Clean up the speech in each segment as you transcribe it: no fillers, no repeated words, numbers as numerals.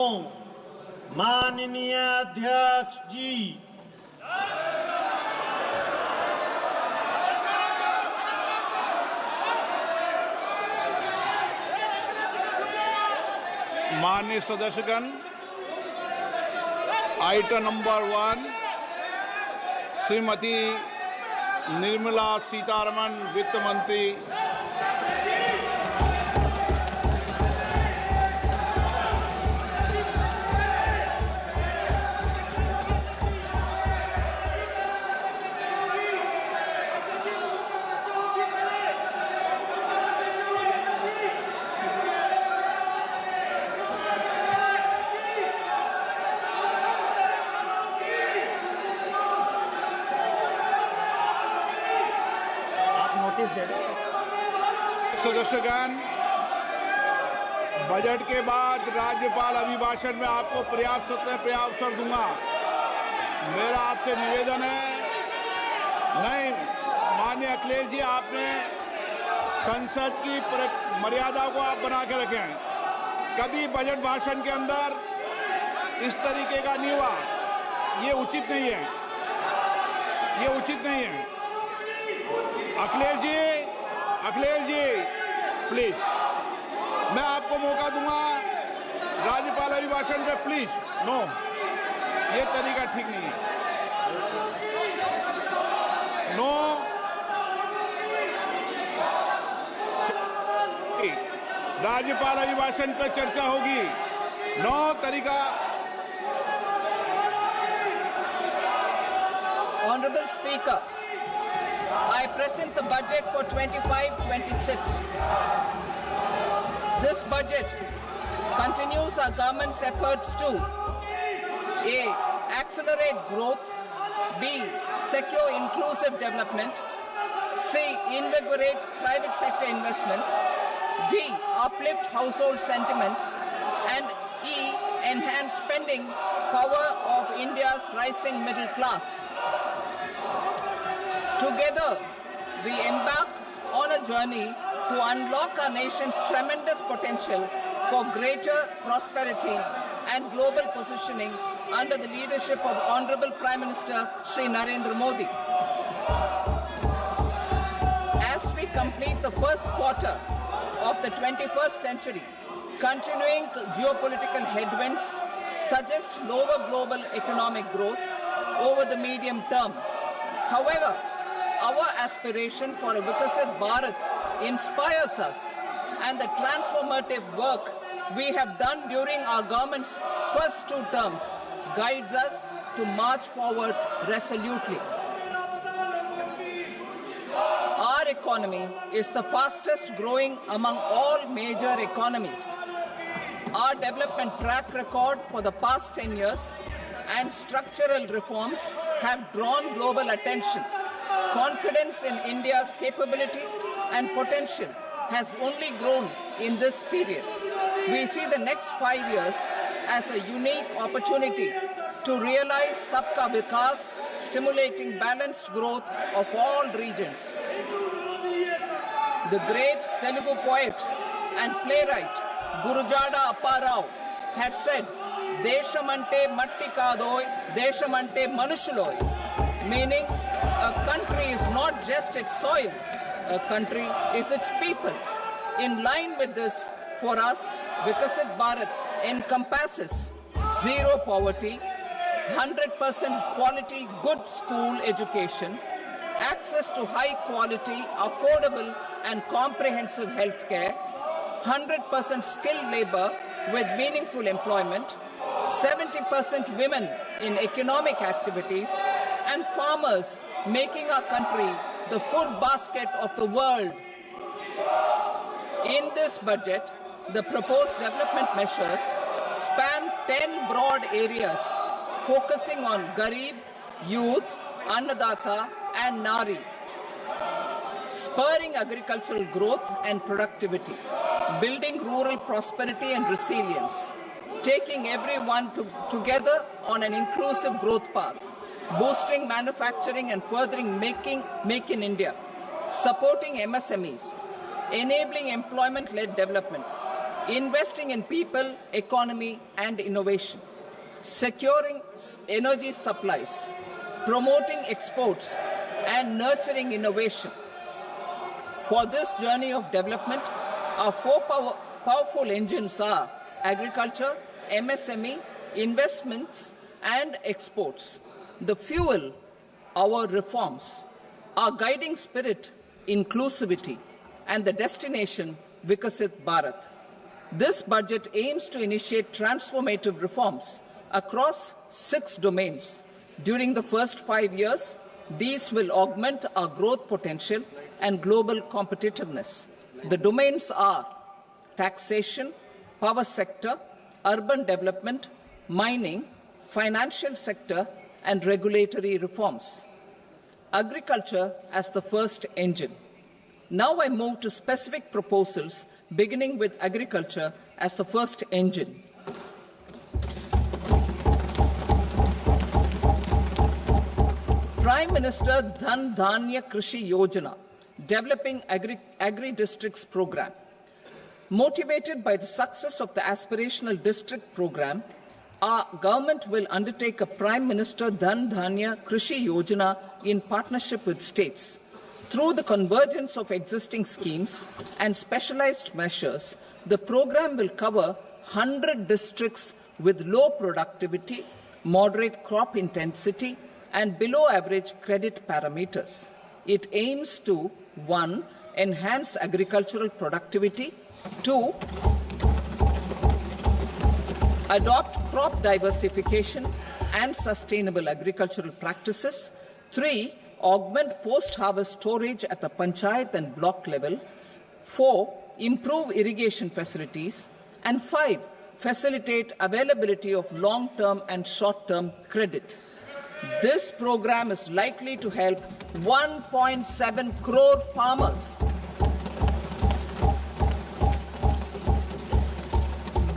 माननीय अध्यक्ष जी, माननीय सदस्यगण, आइटम नंबर 1 श्रीमती निर्मला सीतारमण वित्त मंत्री सदस्यगण, बजट के बाद राज्यपाल अभिभाषण में आपको पर्याप्त दूंगा। मेरा आपसे निवेदन है, नहीं माननीय अखिलेश जी, आपने संसद की मर्यादा को आप बना के रखें। कभी बजट भाषण के अंदर इस तरीके का नहीं हुआ, ये उचित नहीं है, ये उचित नहीं है। अखिलेश जी प्लीज, मैं आपको मौका दूंगा राज्यपाल अभिभाषण पे, प्लीज। नो, ये तरीका ठीक नहीं है। नो, राज्यपाल अभिभाषण पे चर्चा होगी। नो तरीका। Honorable Speaker, I present the budget for 25-26. This budget continues our government's efforts to A. Accelerate growth, B. Secure inclusive development, C. Invigorate private sector investments, D. Uplift household sentiments, and E. Enhance spending power of India's rising middle class. Together, we embark on a journey to unlock our nation's tremendous potential for greater prosperity and global positioning under the leadership of Honorable Prime Minister Shri Narendra Modi. As we complete the first quarter of the 21st century, continuing geopolitical headwinds suggest lower global economic growth over the medium term. However, our aspiration for a Vikasit Bharat inspires us, and the transformative work we have done during our government's first 2 terms guides us to march forward resolutely. Our economy is the fastest growing among all major economies. Our development track record for the past 10 years and structural reforms have drawn global attention. Confidence in India's capability and potential has only grown in this period. We see the next 5 years as a unique opportunity to realize Sabka Vikas, stimulating balanced growth of all regions. The great Telugu poet and playwright Gurujada Apparao had said, "Deshamante matti kadoy, deshamante manushuloy," meaning a country is not just its soil, a country is its people. In line with this, for us, Vikasit Bharat encompasses zero poverty, 100% quality good school education, access to high quality, affordable and comprehensive health care, 100% skilled labor with meaningful employment, 70% women in economic activities, and farmers making our country the food basket of the world. In this budget, the proposed development measures span 10 broad areas, focusing on Garib, youth, Annadata, and Nari, spurring agricultural growth and productivity, building rural prosperity and resilience, taking everyone together on an inclusive growth path, boosting manufacturing and furthering Make in India, supporting MSMEs, enabling employment-led development, investing in people, economy, and innovation, securing energy supplies, promoting exports, and nurturing innovation. For this journey of development, our four powerful engines are agriculture, MSME, investments, and exports. The fuel, our reforms, our guiding spirit, inclusivity, and the destination, Vikasit Bharat. This budget aims to initiate transformative reforms across 6 domains. During the first 5 years, these will augment our growth potential and global competitiveness. The domains are taxation, power sector, urban development, mining, financial sector, and regulatory reforms. Agriculture as the first engine. Now I move to specific proposals, beginning with agriculture as the first engine. Prime Minister Dhan Dhanya Krishi Yojana, developing agri-districts program. Motivated by the success of the aspirational district program, our government will undertake a Prime Minister Dhan Dhanya Krishi Yojana in partnership with states. Through the convergence of existing schemes and specialized measures, the program will cover 100 districts with low productivity, moderate crop intensity, and below average credit parameters. It aims to 1. Enhance agricultural productivity, 2. Adopt crop diversification and sustainable agricultural practices, 3. Augment post-harvest storage at the panchayat and block level, 4. Improve irrigation facilities, and 5. Facilitate availability of long-term and short-term credit. This program is likely to help 1.7 crore farmers.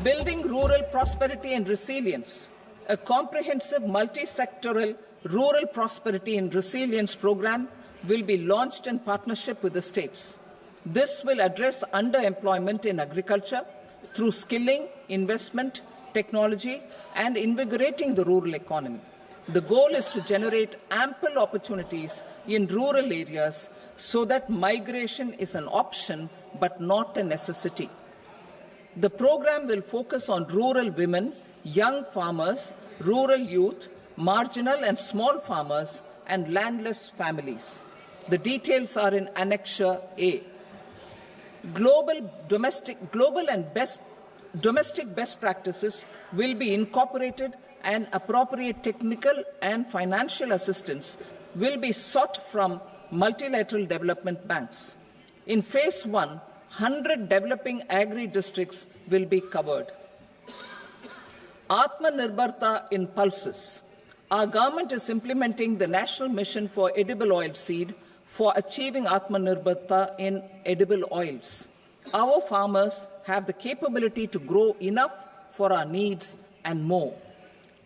Building rural prosperity and resilience. A comprehensive multi-sectoral rural prosperity and resilience program will be launched in partnership with the states. This will address underemployment in agriculture through skilling, investment, technology, and invigorating the rural economy. The goal is to generate ample opportunities in rural areas so that migration is an option but not a necessity. The program will focus on rural women, young farmers, rural youth, marginal and small farmers, and landless families. The details are in Annexure A. Domestic best practices will be incorporated, and appropriate technical and financial assistance will be sought from multilateral development banks. In Phase 1, 100 developing agri-districts will be covered. Atmanirbharta in pulses. Our government is implementing the National Mission for Edible Oilseed for achieving Atmanirbharta in edible oils. Our farmers have the capability to grow enough for our needs and more.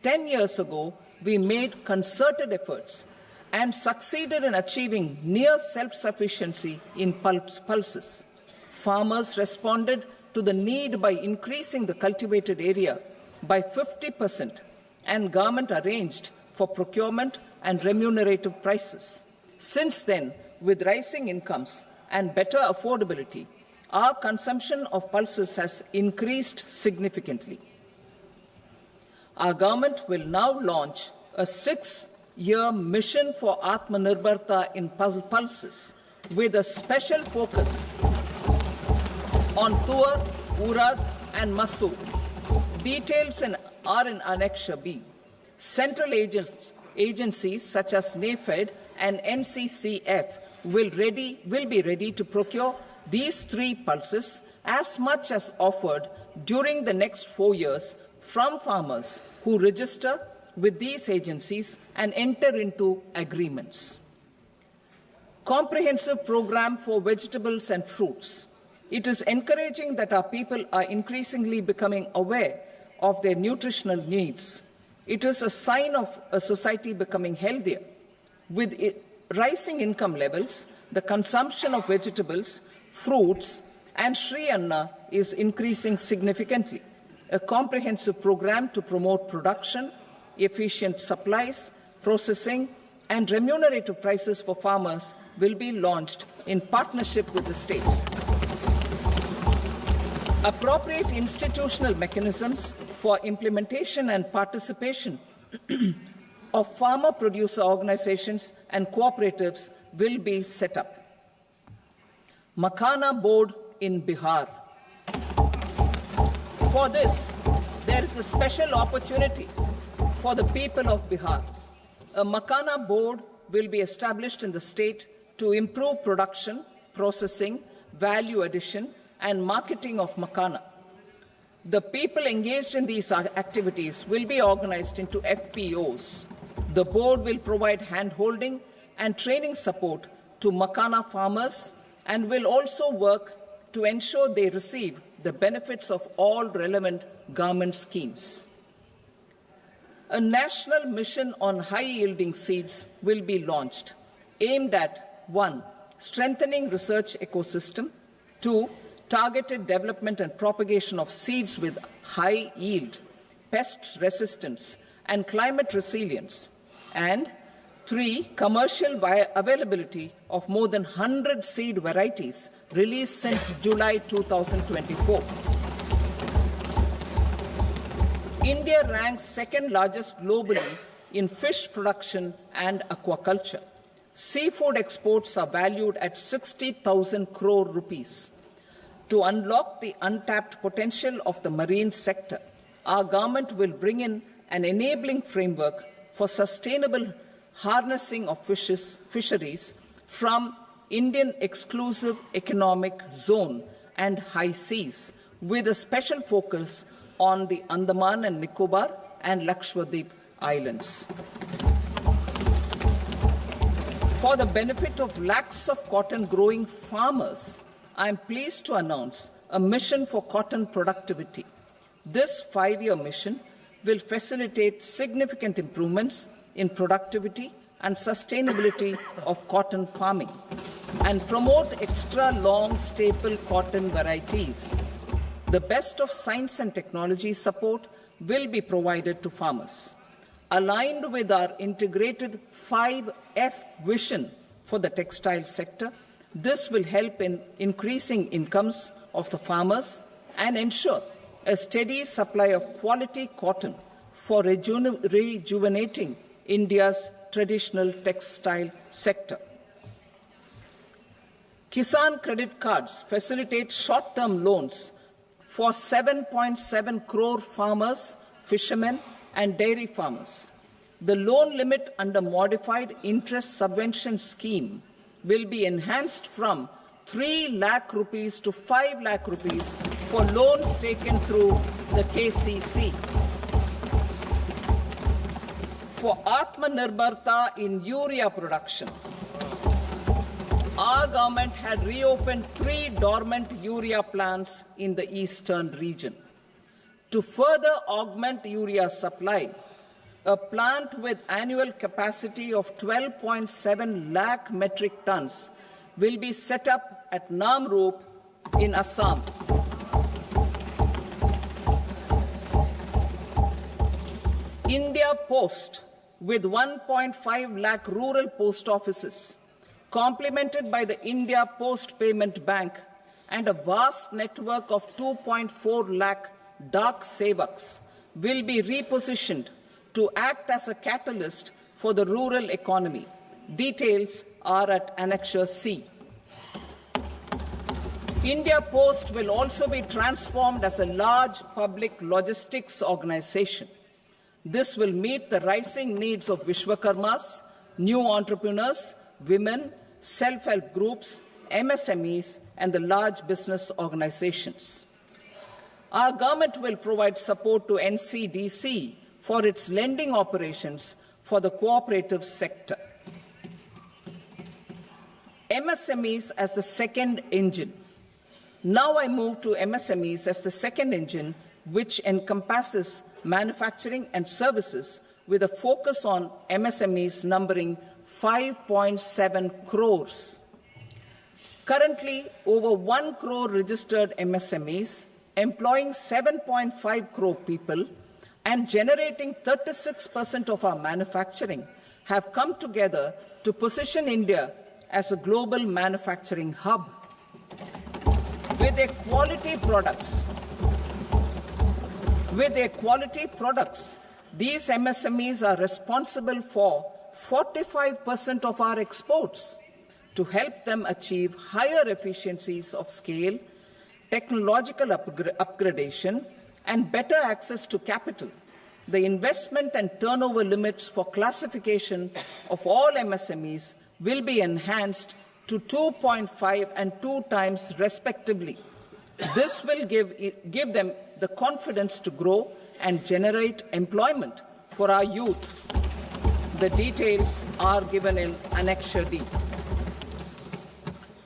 10 years ago, we made concerted efforts and succeeded in achieving near self-sufficiency in pulses. Farmers responded to the need by increasing the cultivated area by 50%, and government arranged for procurement and remunerative prices. Since then, with rising incomes and better affordability, our consumption of pulses has increased significantly. Our government will now launch a 6-year mission for Atmanirbharta in pulses with a special focus on Tuar, Urad, and Masoor. Details are in Annexure B. Central agencies such as NAFED and NCCF will be ready to procure these 3 pulses as much as offered during the next 4 years from farmers who register with these agencies and enter into agreements. Comprehensive program for vegetables and fruits. It is encouraging that our people are increasingly becoming aware of their nutritional needs. It is a sign of a society becoming healthier. With rising income levels, the consumption of vegetables, fruits, and Sri Anna is increasing significantly. A comprehensive program to promote production, efficient supplies, processing, and remunerative prices for farmers will be launched in partnership with the states. Appropriate institutional mechanisms for implementation and participation of farmer producer organizations and cooperatives will be set up. Makhana Board in Bihar. For this, there is a special opportunity for the people of Bihar. A Makhana Board will be established in the state to improve production, processing, value addition, and marketing of makhana. The people engaged in these activities will be organized into FPOs. The board will provide hand-holding and training support to makhana farmers and will also work to ensure they receive the benefits of all relevant government schemes. A national mission on high-yielding seeds will be launched, aimed at 1. Strengthening research ecosystem, 2. Targeted development and propagation of seeds with high yield, pest resistance, and climate resilience, and 3. Commercial availability of more than 100 seed varieties released since July 2024. India ranks second largest globally in fish production and aquaculture. Seafood exports are valued at 60,000 crore rupees. To unlock the untapped potential of the marine sector, our government will bring in an enabling framework for sustainable harnessing of fisheries from Indian exclusive economic zone and high seas, with a special focus on the Andaman and Nicobar and Lakshadweep Islands. For the benefit of lakhs of cotton growing farmers, I am pleased to announce a mission for cotton productivity. This 5-year mission will facilitate significant improvements in productivity and sustainability of cotton farming and promote extra long staple cotton varieties. The best of science and technology support will be provided to farmers. Aligned with our integrated 5F vision for the textile sector, this will help in increasing incomes of the farmers and ensure a steady supply of quality cotton for rejuvenating India's traditional textile sector. Kisan credit cards facilitate short-term loans for 7.7 crore farmers, fishermen, and dairy farmers. The loan limit under modified interest subvention scheme will be enhanced from 3 lakh rupees to 5 lakh rupees for loans taken through the KCC. For Atmanirbharta in urea production, our government had reopened 3 dormant urea plants in the eastern region. To further augment urea supply, a plant with annual capacity of 12.7 lakh metric tons will be set up at Namrup in Assam. India Post, with 1.5 lakh rural post offices, complemented by the India Post Payment Bank and a vast network of 2.4 lakh Dak Sevaks, will be repositioned to act as a catalyst for the rural economy. Details are at Annexure C. India Post will also be transformed as a large public logistics organization. This will meet the rising needs of Vishwakarmas, new entrepreneurs, women, self-help groups, MSMEs, and the large business organizations. Our government will provide support to NCDC for its lending operations for the cooperative sector. MSMEs as the second engine. Now I move to MSMEs as the second engine, which encompasses manufacturing and services with a focus on MSMEs numbering 5.7 crores. Currently, over 1 crore registered MSMEs, employing 7.5 crore people and generating 36% of our manufacturing, have come together to position India as a global manufacturing hub. With their quality products, these MSMEs are responsible for 45% of our exports. To help them achieve higher efficiencies of scale, technological upgradation, and better access to capital, the investment and turnover limits for classification of all MSMEs will be enhanced to 2.5 and 2 times respectively. This will give them the confidence to grow and generate employment for our youth. The details are given in Annexure D.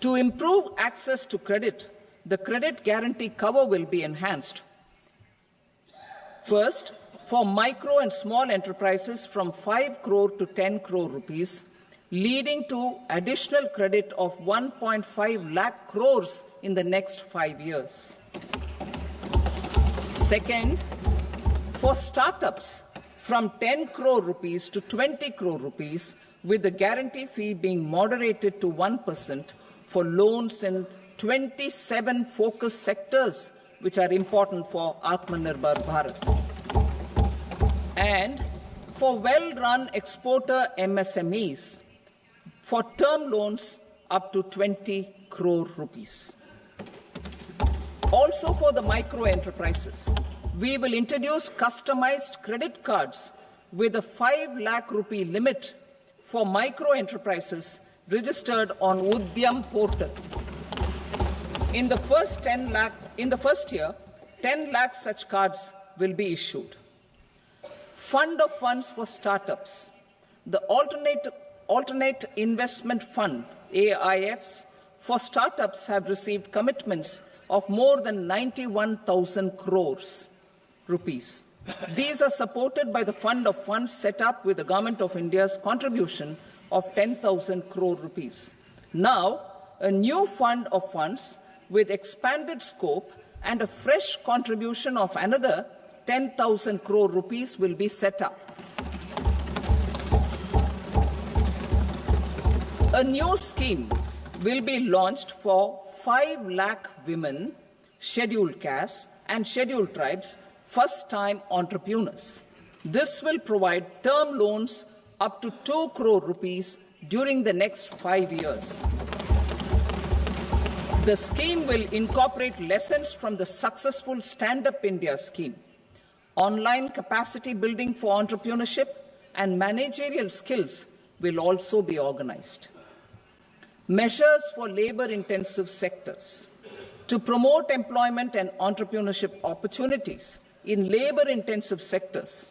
To improve access to credit, the credit guarantee cover will be enhanced. First, for micro and small enterprises from 5 crore to 10 crore rupees, leading to additional credit of 1.5 lakh crores in the next 5 years. Second, for startups from 10 crore rupees to 20 crore rupees, with the guarantee fee being moderated to 1% for loans in 27 focus sectors which are important for Atmanirbhar Bharat. And for well-run exporter MSMEs, for term loans up to 20 crore rupees. Also for the micro enterprises, we will introduce customized credit cards with a 5 lakh rupee limit for micro enterprises registered on Udyam portal. In the first year, 10 lakh such cards will be issued. Fund of funds for startups. The alternate investment fund, AIFs, for startups have received commitments of more than 91,000 crores rupees. These are supported by the fund of funds set up with the Government of India's contribution of 10,000 crore rupees. Now, a new fund of funds with expanded scope and a fresh contribution of another 10,000 crore rupees will be set up. A new scheme will be launched for 5 lakh women, scheduled castes and scheduled tribes, first-time entrepreneurs. This will provide term loans up to 2 crore rupees during the next 5 years. The scheme will incorporate lessons from the successful Stand Up India scheme. Online capacity building for entrepreneurship and managerial skills will also be organized. Measures for labor-intensive sectors. To promote employment and entrepreneurship opportunities in labor-intensive sectors,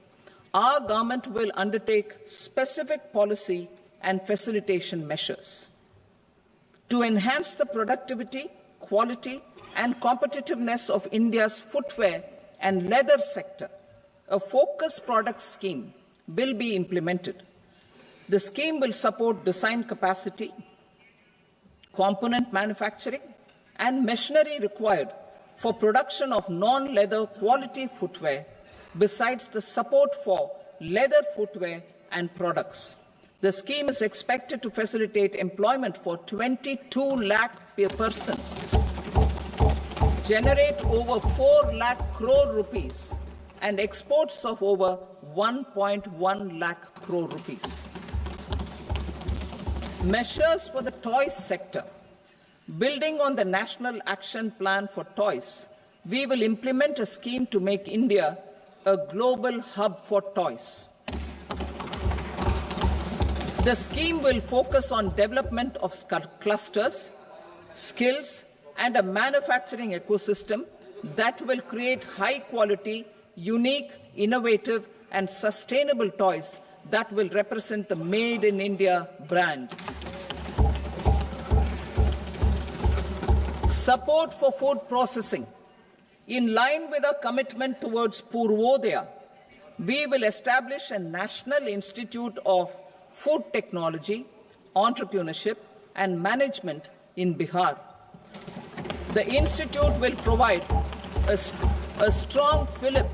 our government will undertake specific policy and facilitation measures. To enhance the productivity, quality, and competitiveness of India's footwear and leather sector, a focused product scheme will be implemented. The scheme will support design capacity, component manufacturing, and machinery required for production of non-leather quality footwear, besides the support for leather footwear and products. The scheme is expected to facilitate employment for 22 lakh persons, generate over 4 lakh crore rupees, and exports of over 1.1 lakh crore rupees. Measures for the toys sector. Building on the National Action Plan for Toys, we will implement a scheme to make India a global hub for toys. The scheme will focus on development of clusters, skills, and a manufacturing ecosystem that will create high-quality, unique, innovative, and sustainable toys that will represent the Made in India brand. Support for food processing. In line with our commitment towards Purvodaya, we will establish a National Institute of Food Technology, Entrepreneurship and Management in Bihar. The institute will provide a strong fillip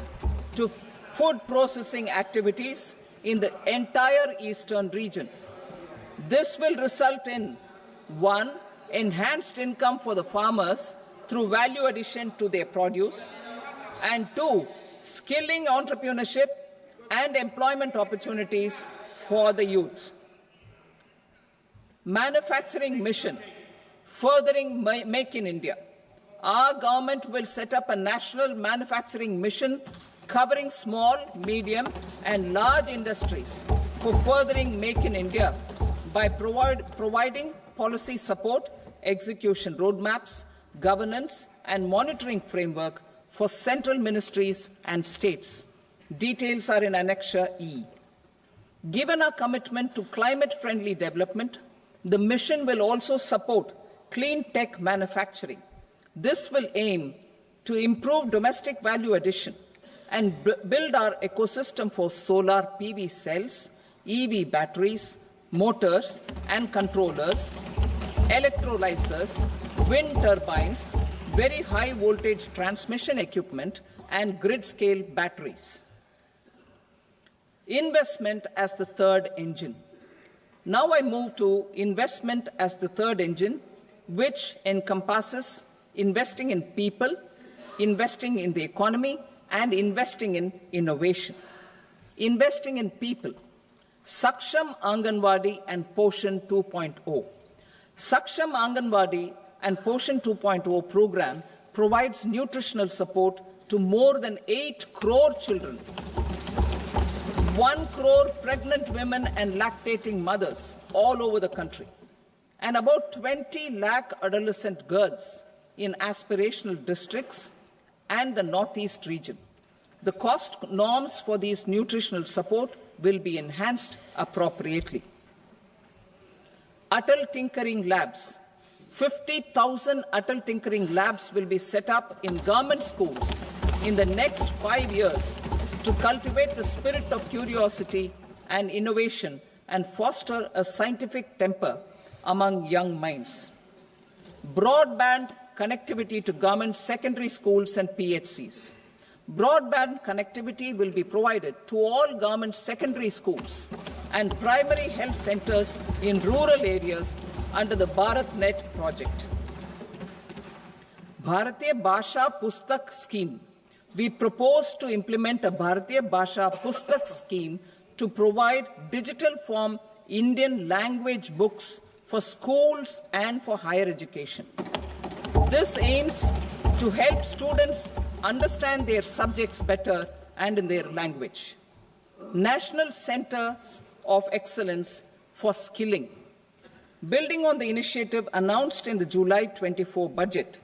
to food processing activities in the entire eastern region. This will result in 1. Enhanced income for the farmers through value addition to their produce, and 2. Skilling entrepreneurship and employment opportunities for the youth. Manufacturing mission, furthering Make in India. Our government will set up a national manufacturing mission covering small, medium and large industries for furthering Make in India by providing policy support, execution roadmaps, governance and monitoring framework for central ministries and states. Details are in Annexure E. Given our commitment to climate-friendly development, the mission will also support clean tech manufacturing. This will aim to improve domestic value addition and build our ecosystem for solar PV cells, EV batteries, motors and controllers, electrolyzers, wind turbines, very high voltage transmission equipment and grid-scale batteries. Investment as the third engine. Now I move to investment as the third engine, which encompasses investing in people, investing in the economy, and investing in innovation. Investing in people. Saksham Anganwadi and Poshan 2.0. Saksham Anganwadi and Poshan 2.0 program provides nutritional support to more than 8 crore children, 1 crore pregnant women and lactating mothers all over the country, and about 20 lakh adolescent girls in aspirational districts and the Northeast region. The cost norms for these nutritional support will be enhanced appropriately. Atal Tinkering Labs. 50,000 Atal Tinkering Labs will be set up in government schools in the next 5 years to cultivate the spirit of curiosity and innovation and foster a scientific temper among young minds. Broadband connectivity to government secondary schools and PHCs. Broadband connectivity will be provided to all government secondary schools and primary health centers in rural areas under the BharatNet project. Bharatiya Bhasha Pustak Scheme. We propose to implement a Bharatiya Bhasha Pustak scheme to provide digital form Indian language books for schools and for higher education. This aims to help students understand their subjects better and in their language. National Centers of Excellence for Skilling. Building on the initiative announced in the July 24 budget,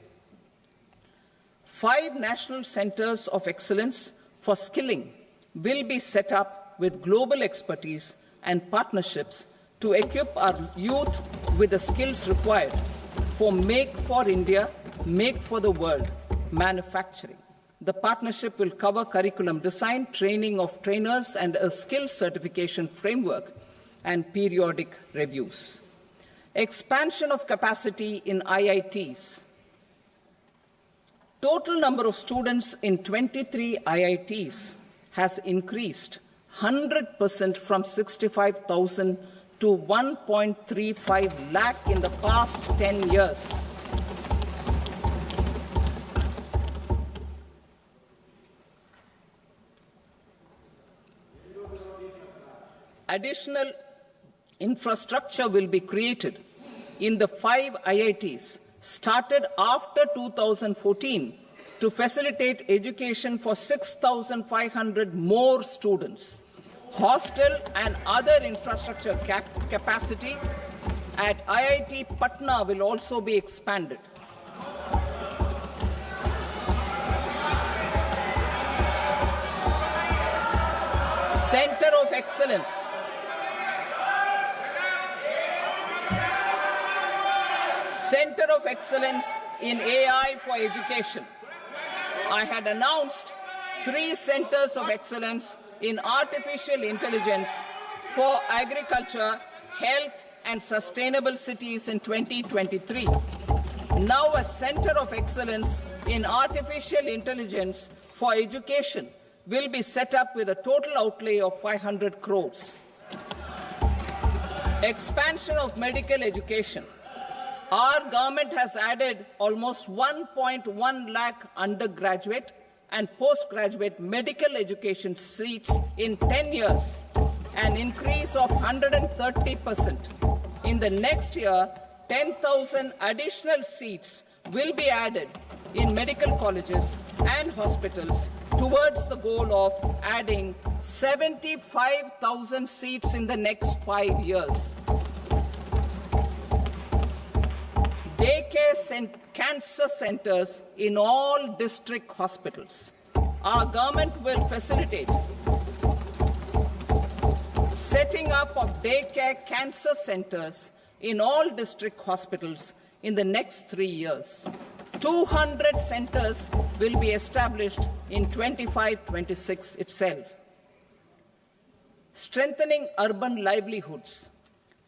5 national centers of excellence for skilling will be set up with global expertise and partnerships to equip our youth with the skills required for Make for India, Make for the World manufacturing. The partnership will cover curriculum design, training of trainers, and a skills certification framework and periodic reviews. Expansion of capacity in IITs. Total number of students in 23 IITs has increased 100% from 65,000 to 1.35 lakh in the past 10 years. Additional infrastructure will be created in the 5 IITs started after 2014 to facilitate education for 6,500 more students. Hostel and other infrastructure capacity at IIT Patna will also be expanded. Center of Excellence. Center of Excellence in AI for Education. I had announced 3 centers of excellence in artificial intelligence for agriculture, health, and Sustainable Cities in 2023. Now a Center of Excellence in Artificial Intelligence for Education will be set up with a total outlay of 500 crores. Expansion of medical education. Our government has added almost 1.1 lakh undergraduate and postgraduate medical education seats in 10 years, an increase of 130%. In the next year, 10,000 additional seats will be added in medical colleges and hospitals towards the goal of adding 75,000 seats in the next 5 years. Daycare cancer centers in all district hospitals. Our government will facilitate setting up of daycare cancer centers in all district hospitals in the next 3 years. 200 centers will be established in 25-26 itself. Strengthening urban livelihoods.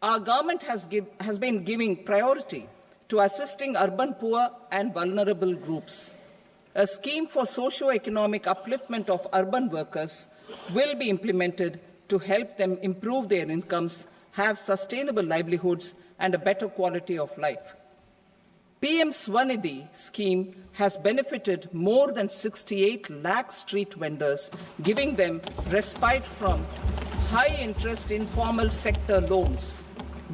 Our government has been giving priority to assisting urban poor and vulnerable groups. A scheme for socio-economic upliftment of urban workers will be implemented to help them improve their incomes, have sustainable livelihoods, and a better quality of life. PM Swanidhi scheme has benefited more than 68 lakh street vendors, giving them respite from high-interest informal sector loans.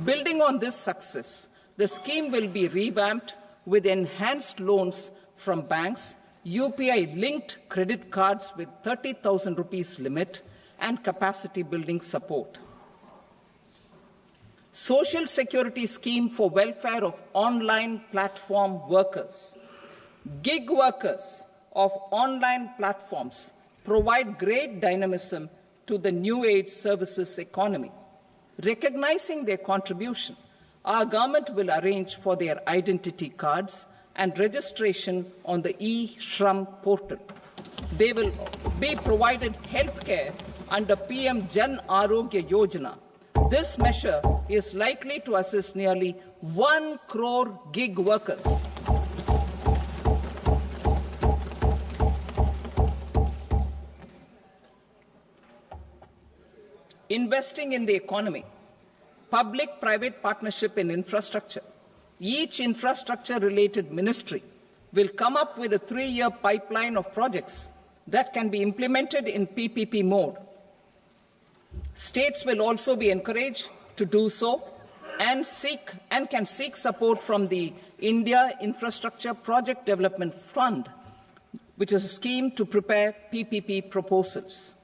Building on this success, the scheme will be revamped with enhanced loans from banks, UPI-linked credit cards with 30,000 rupees limit, and capacity building support. Social Security Scheme for welfare of online platform workers. Gig workers of online platforms provide great dynamism to the new age services economy. Recognizing their contribution, our government will arrange for their identity cards and registration on the e-Shram portal. They will be provided healthcare under PM Jan Arogya Yojana. This measure is likely to assist nearly 1 crore gig workers. Investing in the economy. Public-private partnership in infrastructure. Each infrastructure-related ministry will come up with a 3-year pipeline of projects that can be implemented in PPP mode. States will also be encouraged to do so and can seek support from the India Infrastructure Project Development Fund, which is a scheme to prepare PPP proposals.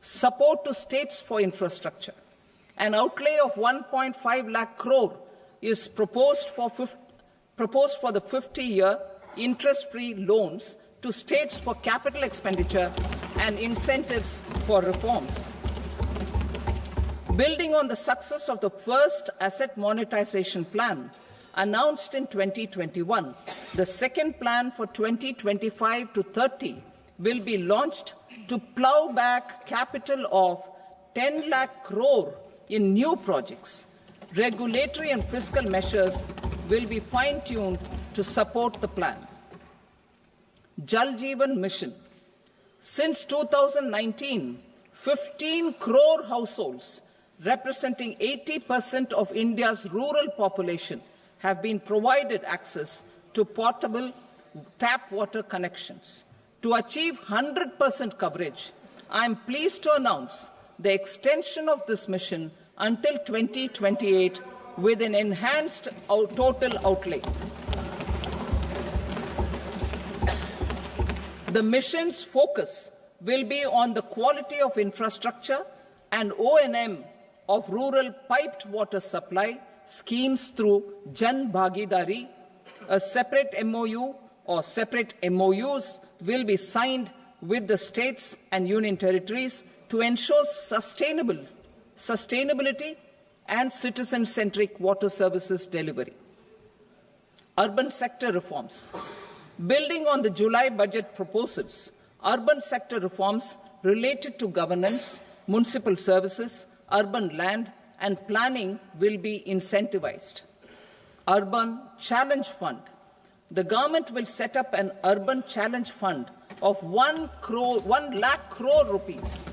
Support to states for infrastructure. An outlay of 1.5 lakh crore is proposed for the 50-year interest-free loans to states for capital expenditure and incentives for reforms. Building on the success of the first asset monetization plan announced in 2021, the second plan for 2025 to 30 will be launched to plough back capital of 10 lakh crore in new projects. Regulatory and fiscal measures will be fine-tuned to support the plan. Jal Jeevan Mission. Since 2019, 15 crore households, representing 80% of India's rural population, have been provided access to portable tap water connections. To achieve 100% coverage, I am pleased to announce the extension of this mission until 2028 with an enhanced total outlay. The mission's focus will be on the quality of infrastructure and O&M of rural piped water supply schemes through Jan Bhagidari. A separate MOU or separate MOUs will be signed with the states and union territories to ensure sustainability and citizen-centric water services delivery. Urban sector reforms. Building on the July budget proposals, urban sector reforms related to governance, municipal services, urban land and planning will be incentivized. Urban Challenge Fund. The government will set up an Urban Challenge Fund of 1 lakh crore rupees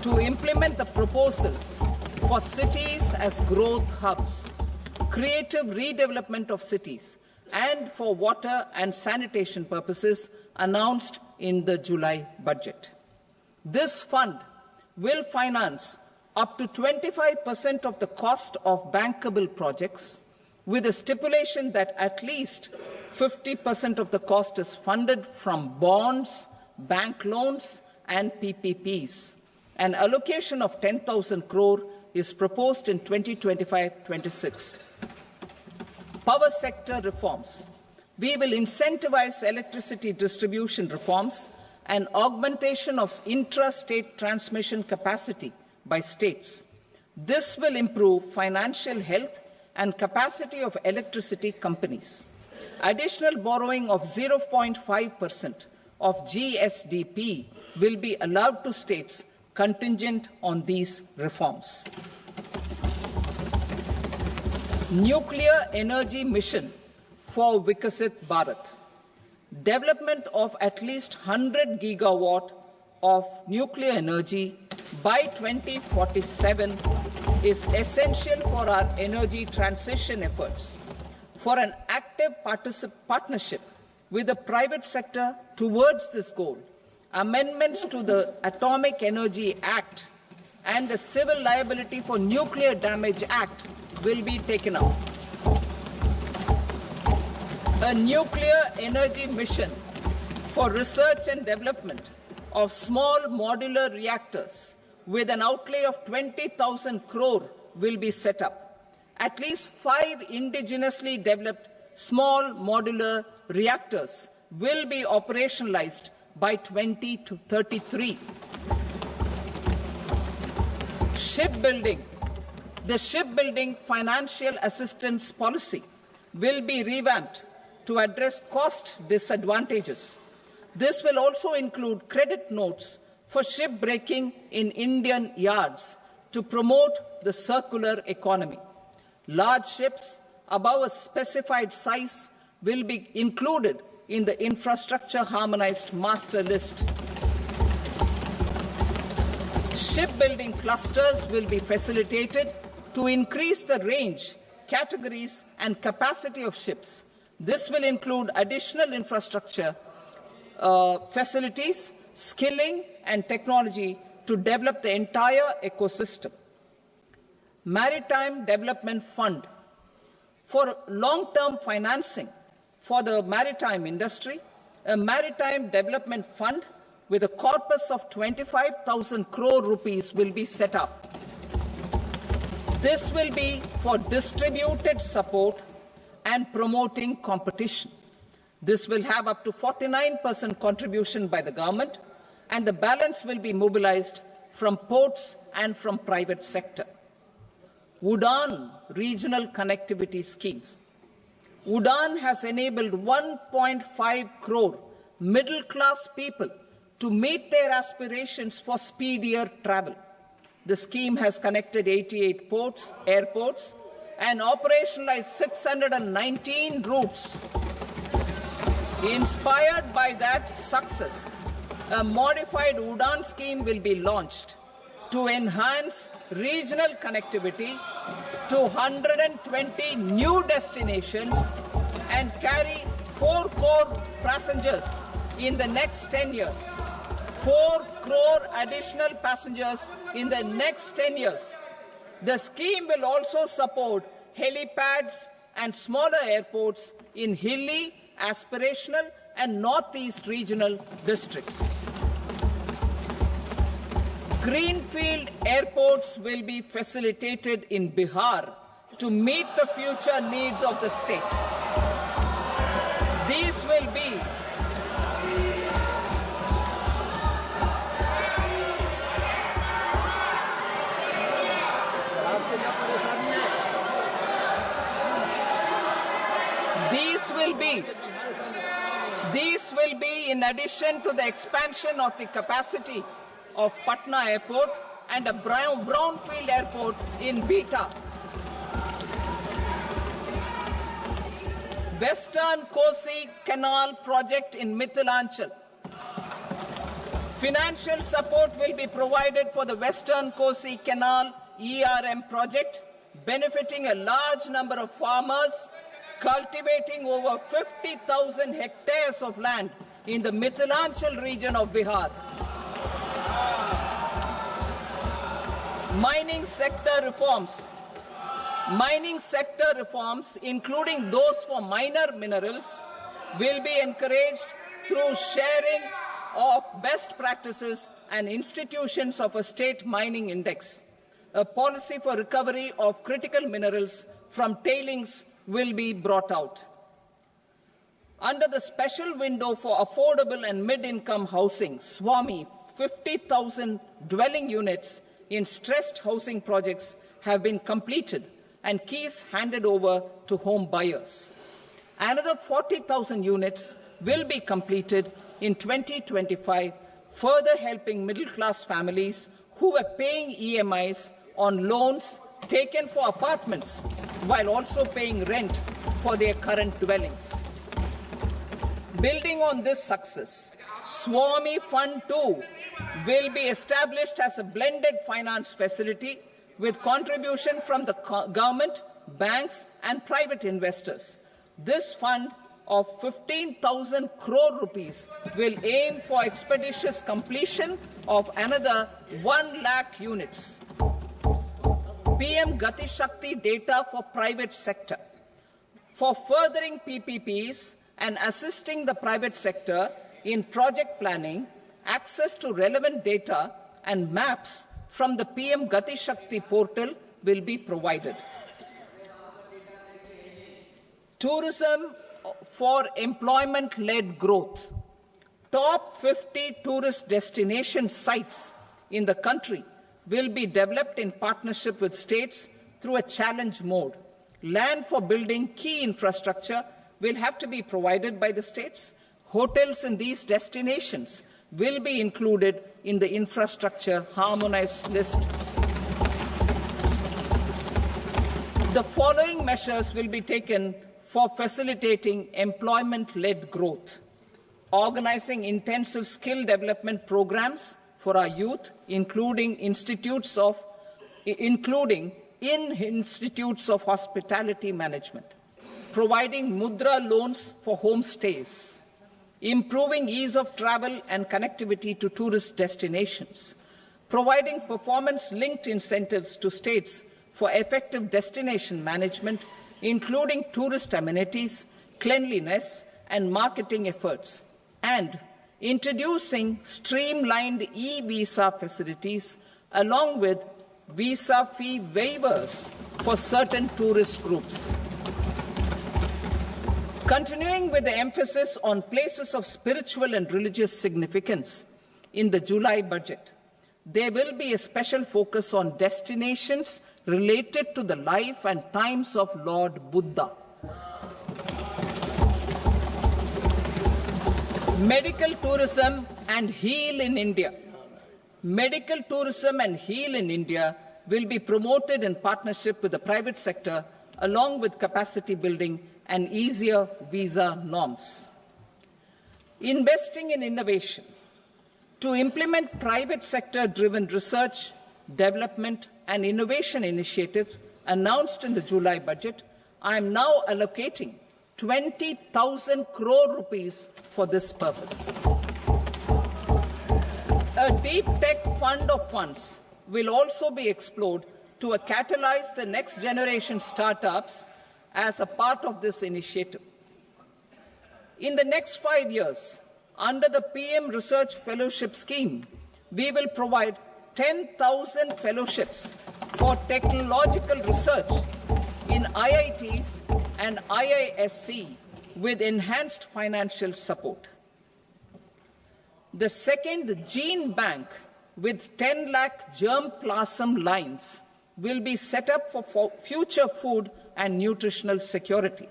to implement the proposals for cities as growth hubs, creative redevelopment of cities, and for water and sanitation purposes announced in the July budget. This fund will finance up to 25% of the cost of bankable projects, with a stipulation that at least 50% of the cost is funded from bonds, bank loans, and PPPs. An allocation of 10,000 crore is proposed in 2025-26. Power sector reforms. We will incentivize electricity distribution reforms and augmentation of intra-state transmission capacity by states. This will improve financial health and capacity of electricity companies. Additional borrowing of 0.5% of GSDP will be allowed to states contingent on these reforms. Nuclear energy mission for Vikasit Bharat. Development of at least 100 gigawatt of nuclear energy by 2047 is essential for our energy transition efforts. For an active partnership with the private sector towards this goal, amendments to the Atomic Energy Act and the Civil Liability for Nuclear Damage Act will be taken up. A nuclear energy mission for research and development of small modular reactors with an outlay of 20,000 crore will be set up. At least 5 indigenously developed small modular reactors will be operationalized by 2033. Shipbuilding. The shipbuilding financial assistance policy will be revamped to address cost disadvantages. This will also include credit notes for shipbreaking in Indian yards to promote the circular economy. Large ships above a specified size will be included in the infrastructure harmonized master list. Shipbuilding clusters will be facilitated to increase the range, categories, and capacity of ships. This will include additional infrastructure, facilities, skilling, and technology to develop the entire ecosystem. Maritime Development Fund. For long-term financing for the maritime industry, a Maritime Development Fund with a corpus of 25,000 crore rupees will be set up. This will be for distributed support and promoting competition. This will have up to 49% contribution by the government, and the balance will be mobilized from ports and from private sector. UDAN regional connectivity schemes. UDAN has enabled 1.5 crore middle-class people to meet their aspirations for speedier travel. The scheme has connected 88 airports, and operationalized 619 routes. Inspired by that success, a modified UDAN scheme will be launched to enhance regional connectivity to 120 new destinations and carry 4 crore passengers in the next 10 years. 4 crore additional passengers in the next 10 years. The scheme will also support helipads and smaller airports in hilly, aspirational, and northeast regional districts. Greenfield airports will be facilitated in Bihar to meet the future needs of the state. These will be These will be in addition to the expansion of the capacity of Patna Airport and a brownfield airport in Beta. Western Kosi Canal project in Mithilanchal. Financial support will be provided for the Western Kosi Canal ERM project, benefiting a large number of farmers cultivating over 50,000 hectares of land in the Mithilanchal region of Bihar. Mining sector reforms. Mining sector reforms, including those for minor minerals, will be encouraged through sharing of best practices and institutions of a state mining index. A policy for recovery of critical minerals from tailings will be brought out. Under the special window for affordable and mid-income housing, SWAMI, 50,000 dwelling units in stressed housing projects have been completed and keys handed over to home buyers. Another 40,000 units will be completed in 2025, further helping middle-class families who were paying EMIs on loans taken for apartments while also paying rent for their current dwellings. Building on this success, SWAMI Fund 2 will be established as a blended finance facility with contribution from the government, banks and private investors. This fund of 15,000 crore rupees will aim for expeditious completion of another 1 lakh units. PM Gati Shakti data for private sector. For furthering PPPs and assisting the private sector in project planning, access to relevant data and maps from the PM Gati Shakti portal will be provided. Tourism for employment-led growth. Top 50 tourist destination sites in the country will be developed in partnership with states through a challenge mode. Land for building key infrastructure will have to be provided by the states. Hotels in these destinations will be included in the infrastructure harmonized list. The following measures will be taken for facilitating employment-led growth: organizing intensive skill development programs for our youth, including in institutes of hospitality management, providing mudra loans for homestays, improving ease of travel and connectivity to tourist destinations, providing performance-linked incentives to states for effective destination management, including tourist amenities, cleanliness, and marketing efforts, and introducing streamlined e-visa facilities along with visa fee waivers for certain tourist groups. Continuing with the emphasis on places of spiritual and religious significance, in the July budget, there will be a special focus on destinations related to the life and times of Lord Buddha. Medical tourism and heal in India. Medical tourism and heal in India will be promoted in partnership with the private sector, along with capacity building and easier visa norms. Investing in innovation. To implement private sector-driven research, development and innovation initiatives announced in the July budget, I am now allocating 20,000 crore rupees for this purpose. A deep tech fund of funds will also be explored to catalyze the next generation startups as a part of this initiative. In the next 5 years, under the PM Research Fellowship Scheme, we will provide 10,000 fellowships for technological research in IITs and IISc with enhanced financial support. The second gene bank with 10 lakh germplasm lines will be set up for future food and nutritional security.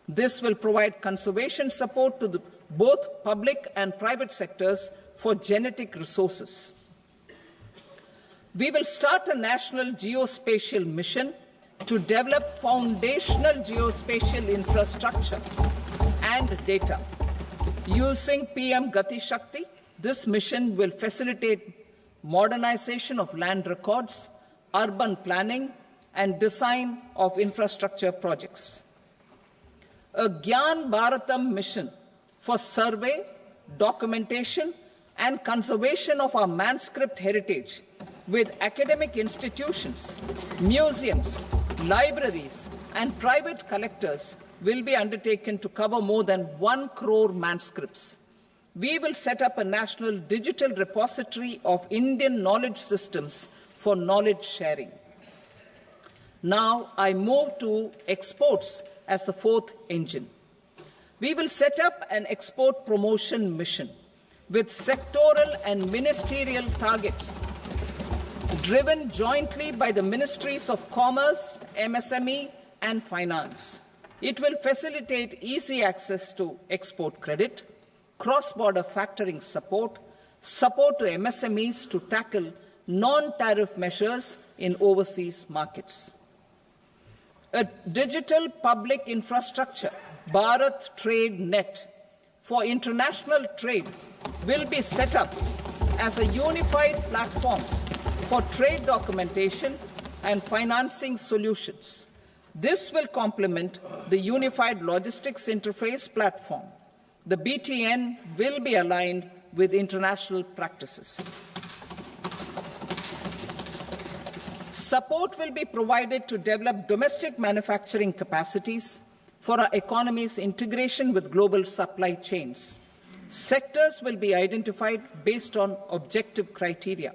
This will provide conservation support to both public and private sectors for genetic resources. We will start a national geospatial mission to develop foundational geospatial infrastructure and data. Using PM Gati Shakti, this mission will facilitate modernization of land records, urban planning, and design of infrastructure projects. A Gyan Bharatam mission for survey, documentation, and conservation of our manuscript heritage with academic institutions, museums, libraries, and private collectors will be undertaken to cover more than 1 crore manuscripts. We will set up a national digital repository of Indian knowledge systems for knowledge sharing. Now I move to exports as the fourth engine. We will set up an export promotion mission with sectoral and ministerial targets driven jointly by the Ministries of Commerce, MSME, and Finance. It will facilitate easy access to export credit, cross-border factoring support, support to MSMEs to tackle non-tariff measures in overseas markets. A digital public infrastructure, Bharat Trade Net, for international trade will be set up as a unified platform for trade documentation and financing solutions. This will complement the Unified Logistics Interface platform. The BTN will be aligned with international practices. Support will be provided to develop domestic manufacturing capacities for our economy's integration with global supply chains. Sectors will be identified based on objective criteria.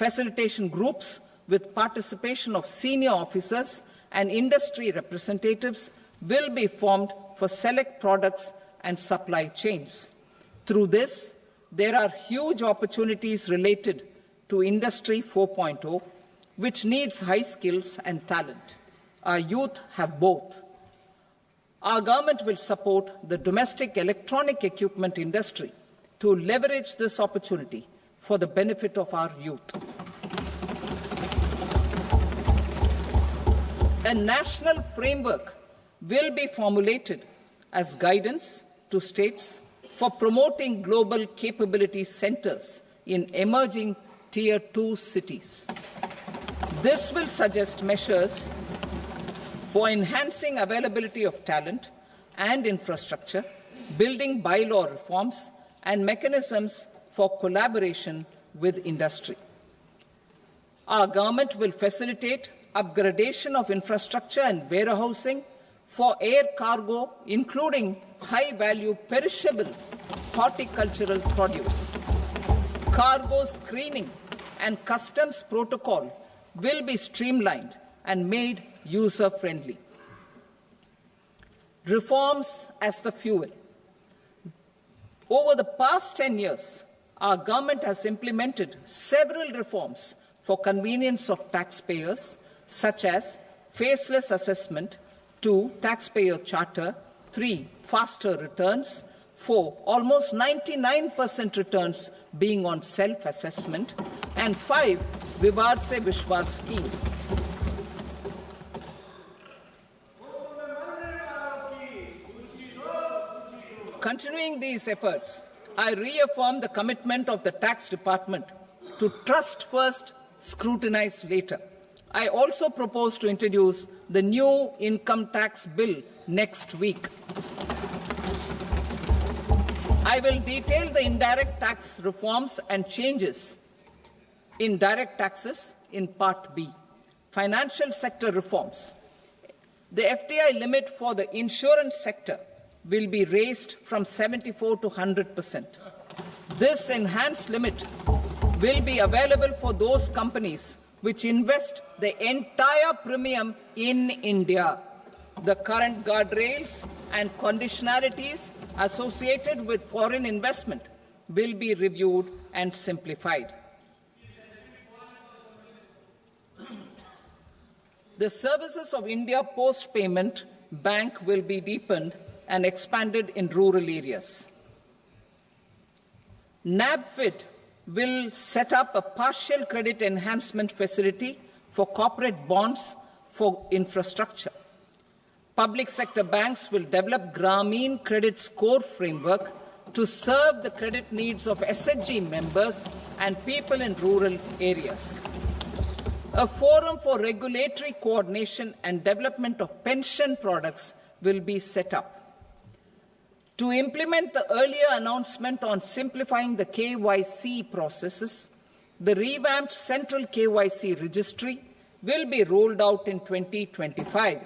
Facilitation groups with participation of senior officers and industry representatives will be formed for select products and supply chains. Through this, there are huge opportunities related to Industry 4.0, which needs high skills and talent. Our youth have both. Our government will support the domestic electronic equipment industry to leverage this opportunity for the benefit of our youth. A national framework will be formulated as guidance to states for promoting global capability centers in emerging Tier 2 cities. This will suggest measures for enhancing availability of talent and infrastructure, building bylaw reforms, and mechanisms for collaboration with industry. Our government will facilitate upgradation of infrastructure and warehousing for air cargo, including high-value perishable horticultural produce. Cargo screening and customs protocol will be streamlined and made user-friendly. Reforms as the fuel. Over the past 10 years, our government has implemented several reforms for convenience of taxpayers, such as faceless assessment, 2, taxpayer charter, 3, faster returns, 4, almost 99% returns being on self-assessment, and 5, Vivad Se Vishwas scheme. Continuing these efforts, I reaffirm the commitment of the Tax Department to trust first, scrutinize later. I also propose to introduce the new income tax bill next week. I will detail the indirect tax reforms and changes in direct taxes in Part B. Financial sector reforms. The FDI limit for the insurance sector will be raised from 74 to 100%. This enhanced limit will be available for those companies which invest the entire premium in India. The current guardrails and conditionalities associated with foreign investment will be reviewed and simplified. The services of India Post Payment Bank will be deepened and expanded in rural areas. NABFID will set up a partial credit enhancement facility for corporate bonds for infrastructure. Public sector banks will develop Grameen Credit Score framework to serve the credit needs of SHG members and people in rural areas. A forum for regulatory coordination and development of pension products will be set up. To implement the earlier announcement on simplifying the KYC processes, the revamped Central KYC Registry will be rolled out in 2025.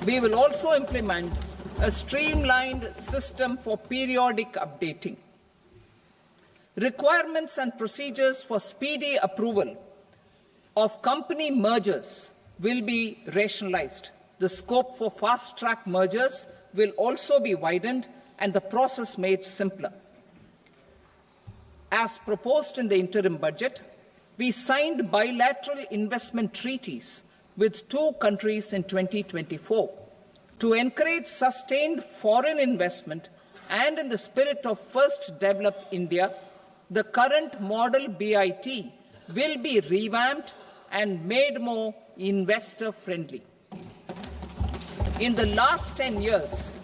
We will also implement a streamlined system for periodic updating. Requirements and procedures for speedy approval of company mergers will be rationalized. The scope for fast-track mergers will also be widened and the process made simpler. As proposed in the interim budget, we signed bilateral investment treaties with 2 countries in 2024 to encourage sustained foreign investment, and in the spirit of First Develop India, the current model BIT will be revamped and made more investor-friendly. In the last 10 years,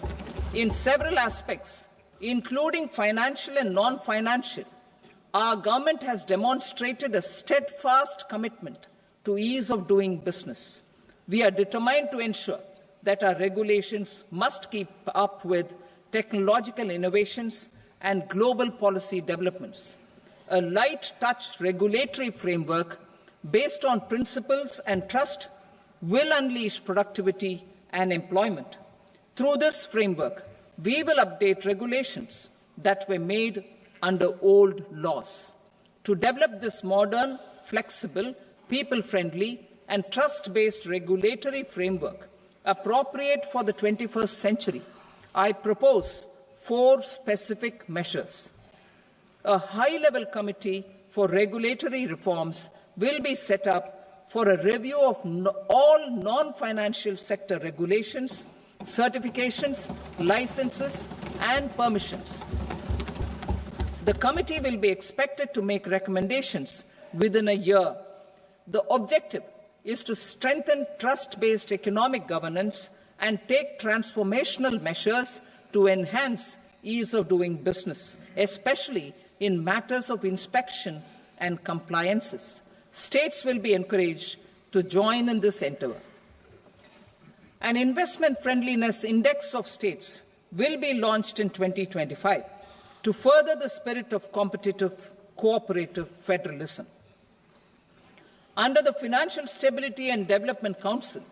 in several aspects, including financial and non-financial, our government has demonstrated a steadfast commitment to ease of doing business. We are determined to ensure that our regulations must keep up with technological innovations and global policy developments. A light-touch regulatory framework based on principles and trust will unleash productivity and employment. Through this framework, we will update regulations that were made under old laws. To develop this modern, flexible, people-friendly and trust-based regulatory framework appropriate for the 21st century, I propose 4 specific measures. A high-level committee for regulatory reforms will be set up for a review of all non-financial sector regulations, certifications, licenses, and permissions. The committee will be expected to make recommendations within a year. The objective is to strengthen trust-based economic governance and take transformational measures to enhance ease of doing business, especially in matters of inspection and compliances. States will be encouraged to join in this endeavour. An investment friendliness index of states will be launched in 2025 to further the spirit of competitive, cooperative federalism. Under the Financial Stability and Development Council,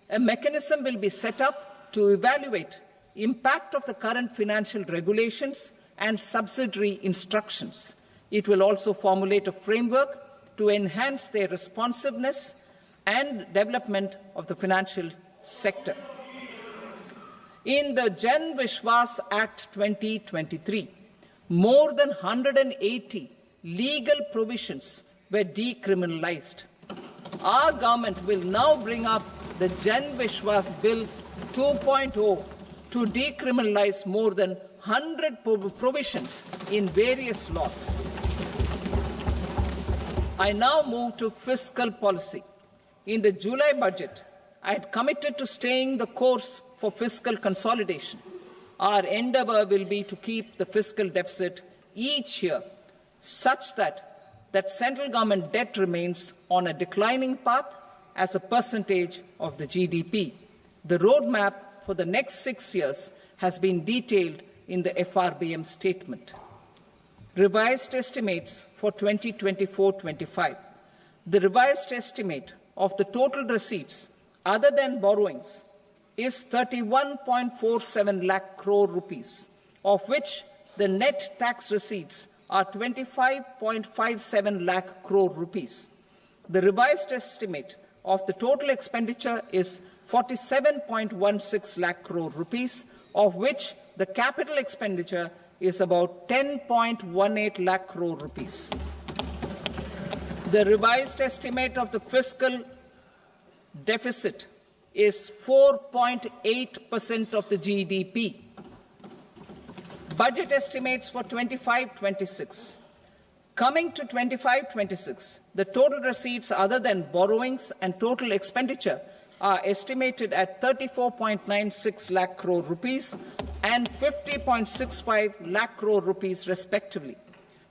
a mechanism will be set up to evaluate impact of the current financial regulations and subsidiary instructions. It will also formulate a framework to enhance their responsiveness and development of the financial sector. In the Jan Vishwas Act 2023, more than 180 legal provisions were decriminalized. Our government will now bring up the Jan Vishwas Bill 2.0 to decriminalize more than 100 provisions in various laws. I now move to fiscal policy. In the July budget, I had committed to staying the course for fiscal consolidation. Our endeavour will be to keep the fiscal deficit each year such that central government debt remains on a declining path as a percentage of the GDP. The roadmap for the next 6 years has been detailed in the FRBM statement. Revised estimates for 2024-25. The revised estimate of the total receipts other than borrowings is 31.47 lakh crore rupees, of which the net tax receipts are 25.57 lakh crore rupees. The revised estimate of the total expenditure is 47.16 lakh crore rupees, of which the capital expenditure is about 10.18 lakh crore rupees. The revised estimate of the fiscal deficit is 4.8% of the GDP. Budget estimates for 25-26. Coming to 25-26, the total receipts other than borrowings and total expenditure are estimated at 34.96 lakh crore rupees and 50.65 lakh crore rupees respectively.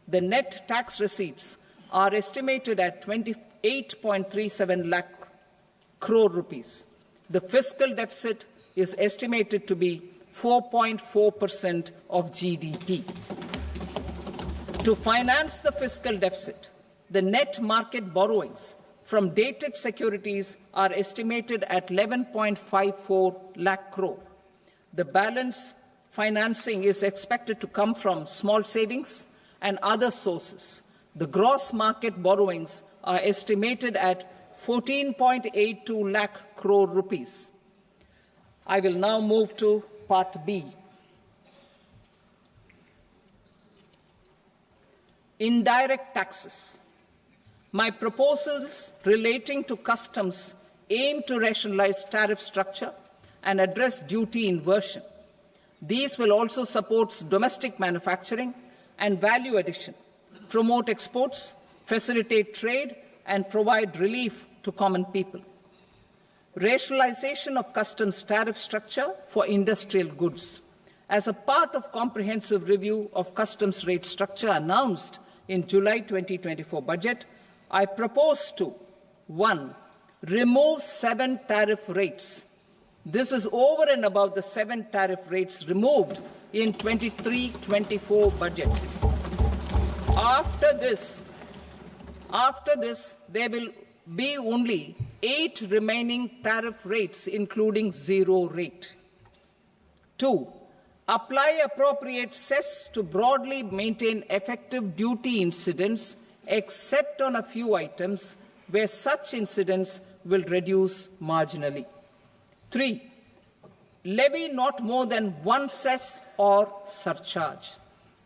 The net tax receipts are estimated at 28.37 lakh crore rupees. The fiscal deficit is estimated to be 4.4% of GDP. To finance the fiscal deficit, the net market borrowings from dated securities are estimated at 11.54 lakh crore. The balance financing is expected to come from small savings and other sources. The gross market borrowings are estimated at 14.82 lakh crore rupees. I will now move to Part B. Indirect taxes. My proposals relating to customs aim to rationalize tariff structure and address duty inversion. These will also support domestic manufacturing and value addition, promote exports, facilitate trade, and provide relief to common people. Rationalization of customs tariff structure for industrial goods. As a part of comprehensive review of customs rate structure announced in July 2024 budget, I propose to 1. Remove 7 tariff rates. This is over and above the 7 tariff rates removed in 23-24 budget. After this, there will be only 8 remaining tariff rates, including 0 rate. 2. Apply appropriate cess to broadly maintain effective duty incidence, except on a few items where such incidence will reduce marginally. 3. Levy not more than 1 cess or surcharge.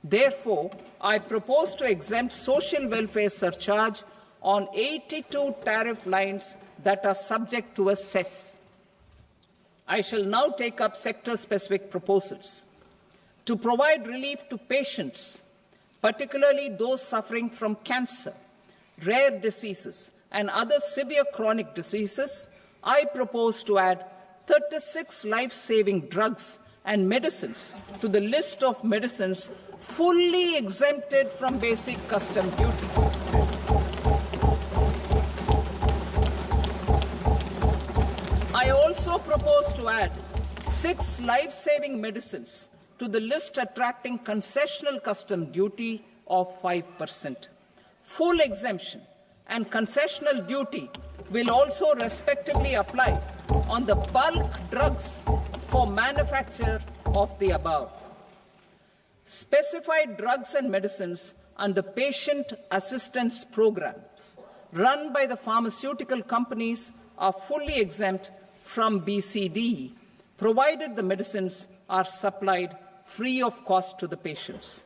Therefore, I propose to exempt social welfare surcharge on 82 tariff lines that are subject to a cess. I shall now take up sector-specific proposals. To provide relief to patients, particularly those suffering from cancer, rare diseases, and other severe chronic diseases, I propose to add 36 life-saving drugs and medicines to the list of medicines fully exempted from basic custom duty. I also propose to add 6 life-saving medicines to the list attracting concessional custom duty of 5%. Full exemption and concessional duty will also respectively apply on the bulk drugs for manufacture of the above. Specified drugs and medicines under patient assistance programs run by the pharmaceutical companies are fully exempt from BCD, provided the medicines are supplied free of cost to the patients.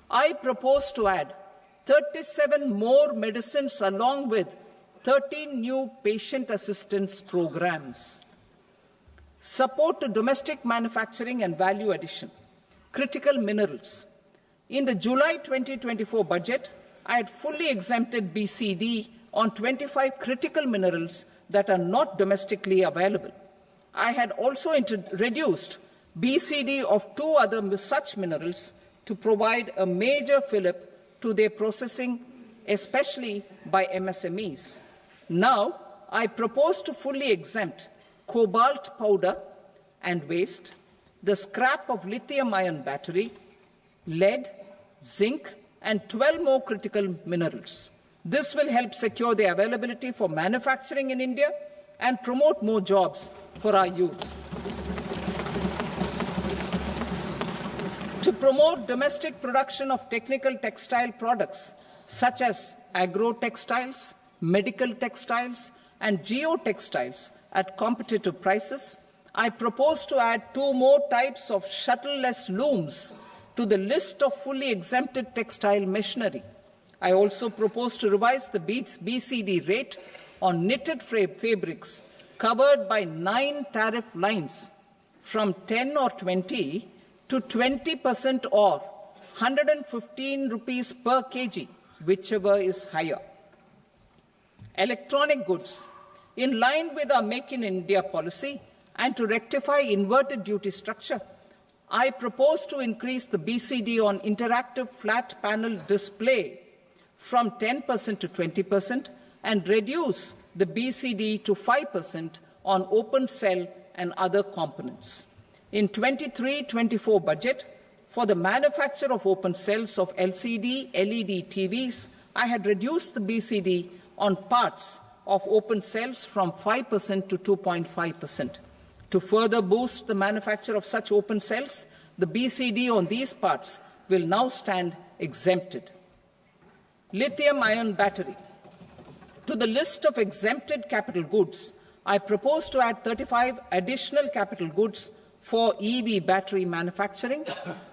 I propose to add 37 more medicines along with 13 new patient assistance programs. Support to domestic manufacturing and value addition. Critical minerals. In the July 2024 budget, I had fully exempted BCD on 25 critical minerals that are not domestically available. I had also reduced BCD of 2 other such minerals to provide a major fillip to their processing, especially by MSMEs. Now, I propose to fully exempt cobalt powder and waste, the scrap of lithium-ion battery, lead, zinc, and 12 more critical minerals. This will help secure the availability for manufacturing in India and promote more jobs for our youth. To promote domestic production of technical textile products such as agro-textiles, medical textiles, and geotextiles at competitive prices, I propose to add 2 more types of shuttle-less looms to the list of fully exempted textile machinery. I also propose to revise the BCD rate on knitted fabrics covered by 9 tariff lines from 10 or 20 to 20% or 115 rupees per kg whichever is higher. Electronic goods. In line with our Make in India policy and to rectify inverted duty structure, I propose to increase the BCD on interactive flat panel display from 10% to 20% and reduce the BCD to 5% on open cell and other components. In 23-24 budget, for the manufacture of open cells of LCD, LED TVs, I had reduced the BCD on parts of open cells from 5% to 2.5%. To further boost the manufacture of such open cells, the BCD on these parts will now stand exempted. Lithium-ion battery. To the list of exempted capital goods, I propose to add 35 additional capital goods for EV battery manufacturing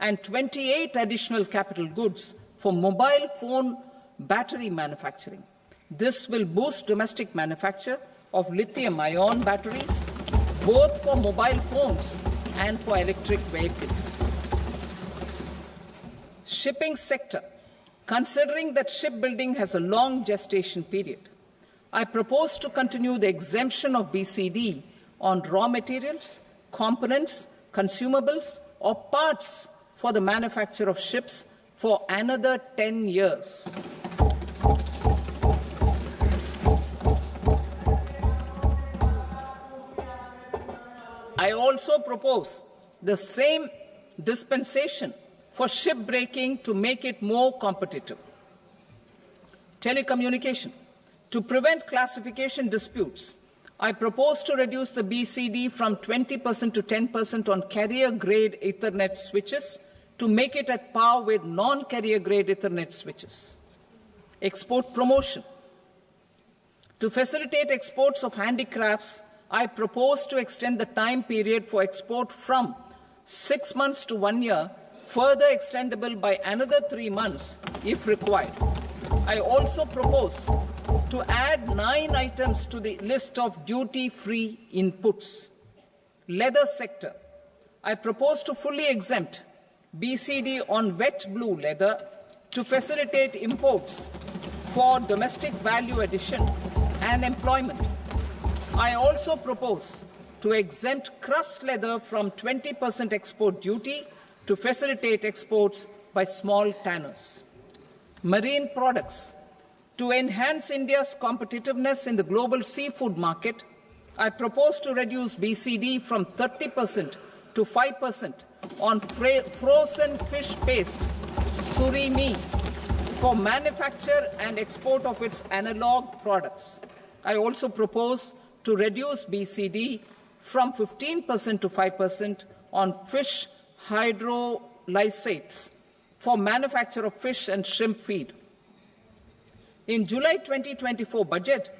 and 28 additional capital goods for mobile phone battery manufacturing. This will boost domestic manufacture of lithium-ion batteries, both for mobile phones and for electric vehicles. Shipping sector. Considering that shipbuilding has a long gestation period, I propose to continue the exemption of BCD on raw materials, components, consumables, or parts for the manufacture of ships for another 10 years. I also propose the same dispensation for shipbreaking to make it more competitive. Telecommunication. To prevent classification disputes, I propose to reduce the BCD from 20% to 10% on carrier-grade Ethernet switches to make it at par with non-carrier-grade Ethernet switches. Export promotion. To facilitate exports of handicrafts, I propose to extend the time period for export from 6 months to 1 year, further extendable by another 3 months if required. I also propose to add 9 items to the list of duty-free inputs. Leather sector. I propose to fully exempt BCD on wet blue leather to facilitate imports for domestic value addition and employment. I also propose to exempt crust leather from 20% export duty to facilitate exports by small tanners. Marine products. To enhance India's competitiveness in the global seafood market, I propose to reduce BCD from 30% to 5% on frozen fish paste, surimi, for manufacture and export of its analog products. I also propose to reduce BCD from 15% to 5% on fish hydrolysates for manufacture of fish and shrimp feed. In July 2024 budget,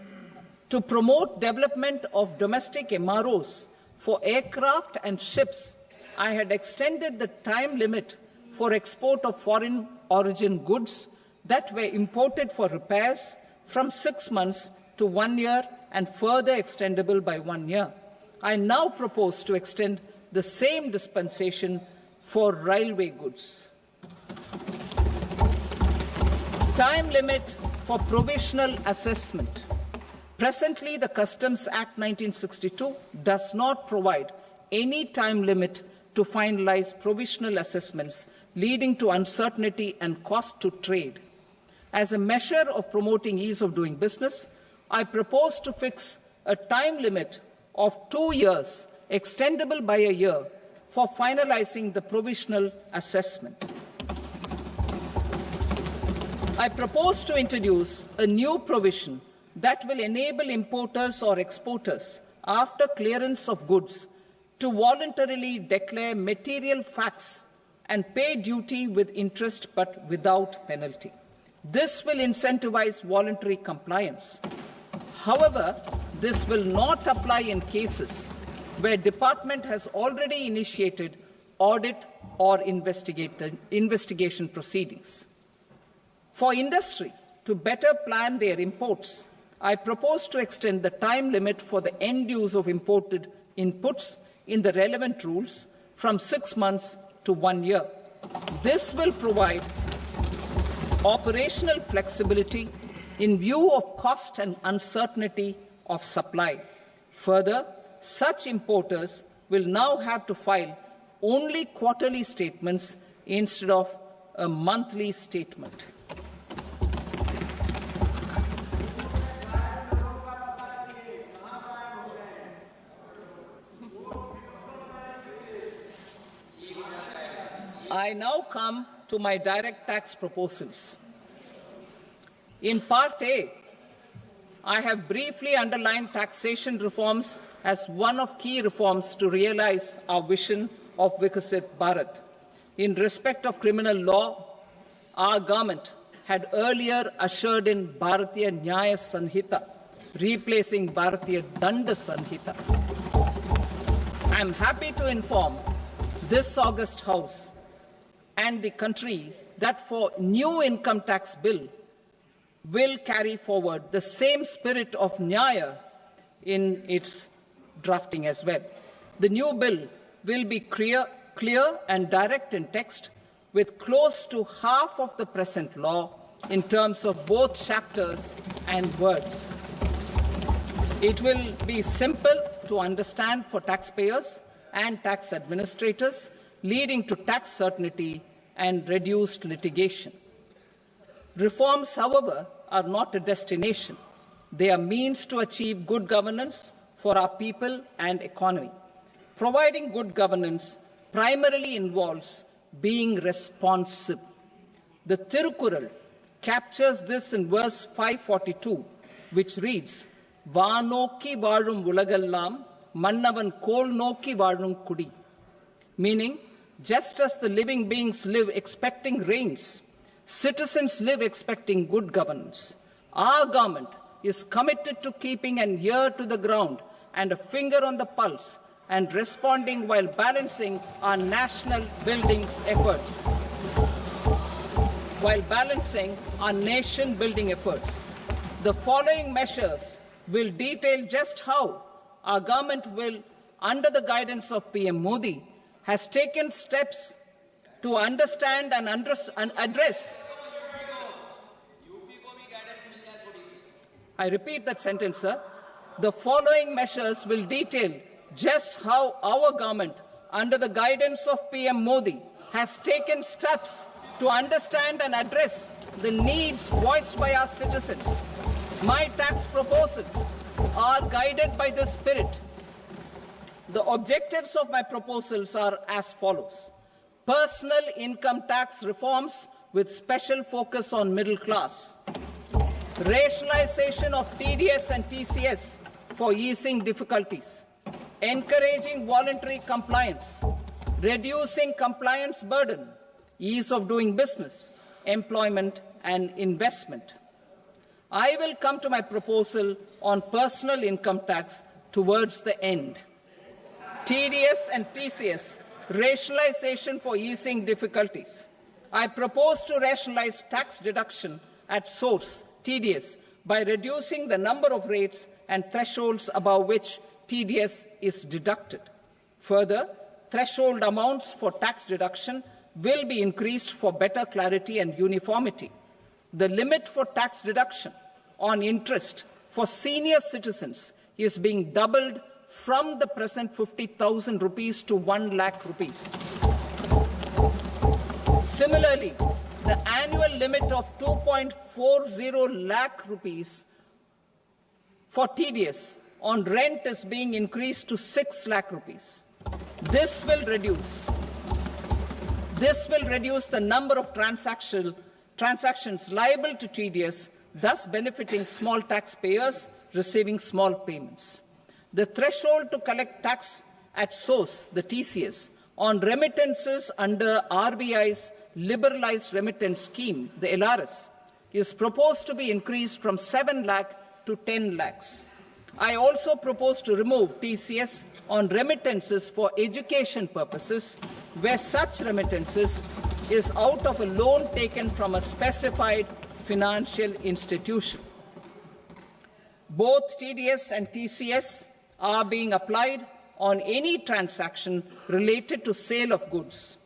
to promote development of domestic MROs for aircraft and ships, I had extended the time limit for export of foreign origin goods that were imported for repairs from 6 months to 1 year and further extendable by 1 year. I now propose to extend the same dispensation for railway goods. Time limit for provisional assessment. Presently, the Customs Act 1962 does not provide any time limit to finalize provisional assessments, leading to uncertainty and cost to trade. As a measure of promoting ease of doing business, I propose to fix a time limit of 2 years, extendable by a year, for finalizing the provisional assessment. I propose to introduce a new provision that will enable importers or exporters, after clearance of goods, to voluntarily declare material facts and pay duty with interest but without penalty. This will incentivize voluntary compliance. However, this will not apply in cases where department has already initiated audit or investigation proceedings. For industry to better plan their imports, I propose to extend the time limit for the end use of imported inputs in the relevant rules from 6 months to 1 year. This will provide operational flexibility in view of cost and uncertainty of supply. Further, such importers will now have to file only quarterly statements instead of a monthly statement. I now come to my direct tax proposals. In Part A, I have briefly underlined taxation reforms as one of key reforms to realize our vision of Vikasit Bharat. In respect of criminal law, our government had earlier ushered in Bharatiya Nyaya Sanhita, replacing Bharatiya Danda Sanhita. I am happy to inform this august House and the country that for new income tax bill will carry forward the same spirit of Nyaya in its drafting as well. The new bill will be clear and direct in text, with close to half of the present law in terms of both chapters and words. It will be simple to understand for taxpayers and tax administrators, leading to tax certainty and reduced litigation. Reforms, however, are not a destination. They are means to achieve good governance for our people and economy. Providing good governance primarily involves being responsive. The Tirukural captures this in verse 542, which reads, "Vaanokki vaazhum ulagallam, mannavan kol nokki vaazhum kudi," meaning, just as the living beings live expecting rains, citizens live expecting good governance. Our government is committed to keeping an ear to the ground and a finger on the pulse and responding while balancing our national building efforts. The following measures will detail just how our government will, under the guidance of PM Modi, has taken steps to understand and address. I repeat that sentence, sir. The following measures will detail just how our government, under the guidance of PM Modi, has taken steps to understand and address the needs voiced by our citizens. My tax proposals are guided by this spirit. The objectives of my proposals are as follows. Personal income tax reforms with special focus on middle class. Rationalization of TDS and TCS for easing difficulties. Encouraging voluntary compliance. Reducing compliance burden. Ease of doing business, employment and investment. I will come to my proposal on personal income tax towards the end. TDS and TCS, rationalization for easing difficulties. I propose to rationalize tax deduction at source, TDS, by reducing the number of rates and thresholds above which TDS is deducted. Further, threshold amounts for tax deduction will be increased for better clarity and uniformity. The limit for tax deduction on interest for senior citizens is being doubled from the present 50,000 rupees to 1 lakh rupees. Similarly, the annual limit of 2.40 lakh rupees for TDS on rent is being increased to 6 lakh rupees. This will reduce the number of transactions liable to TDS, thus benefiting small taxpayers receiving small payments. The threshold to collect tax at source, the TCS, on remittances under RBI's liberalized remittance scheme, the LRS, is proposed to be increased from 7 lakh to 10 lakhs. I also propose to remove TCS on remittances for education purposes, where such remittances is out of a loan taken from a specified financial institution. Both TDS and TCS are being applied on any transaction related to sale of goods.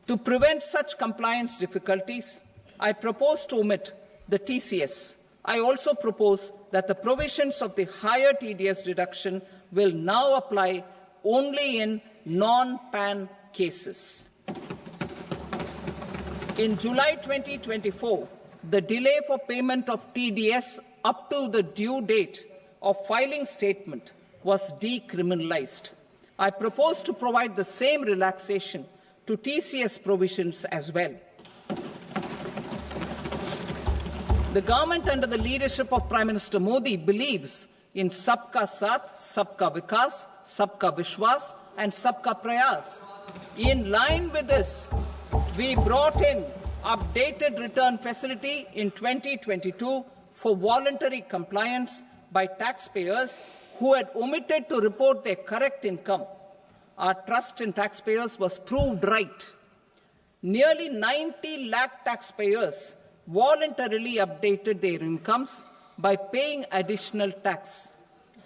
To prevent such compliance difficulties, I propose to omit the TCS. I also propose that the provisions of the higher TDS deduction will now apply only in non-PAN cases. In July 2024, the delay for payment of TDS up to the due date of filing statement was decriminalized. I propose to provide the same relaxation to TCS provisions as well. The government under the leadership of Prime Minister Modi believes in Sabka Saath, Sabka Vikas, Sabka Vishwas and Sabka Prayas. In line with this, we brought in updated return facility in 2022 for voluntary compliance by taxpayers who had omitted to report their correct income. Our trust in taxpayers was proved right. Nearly 90 lakh taxpayers voluntarily updated their incomes by paying additional tax.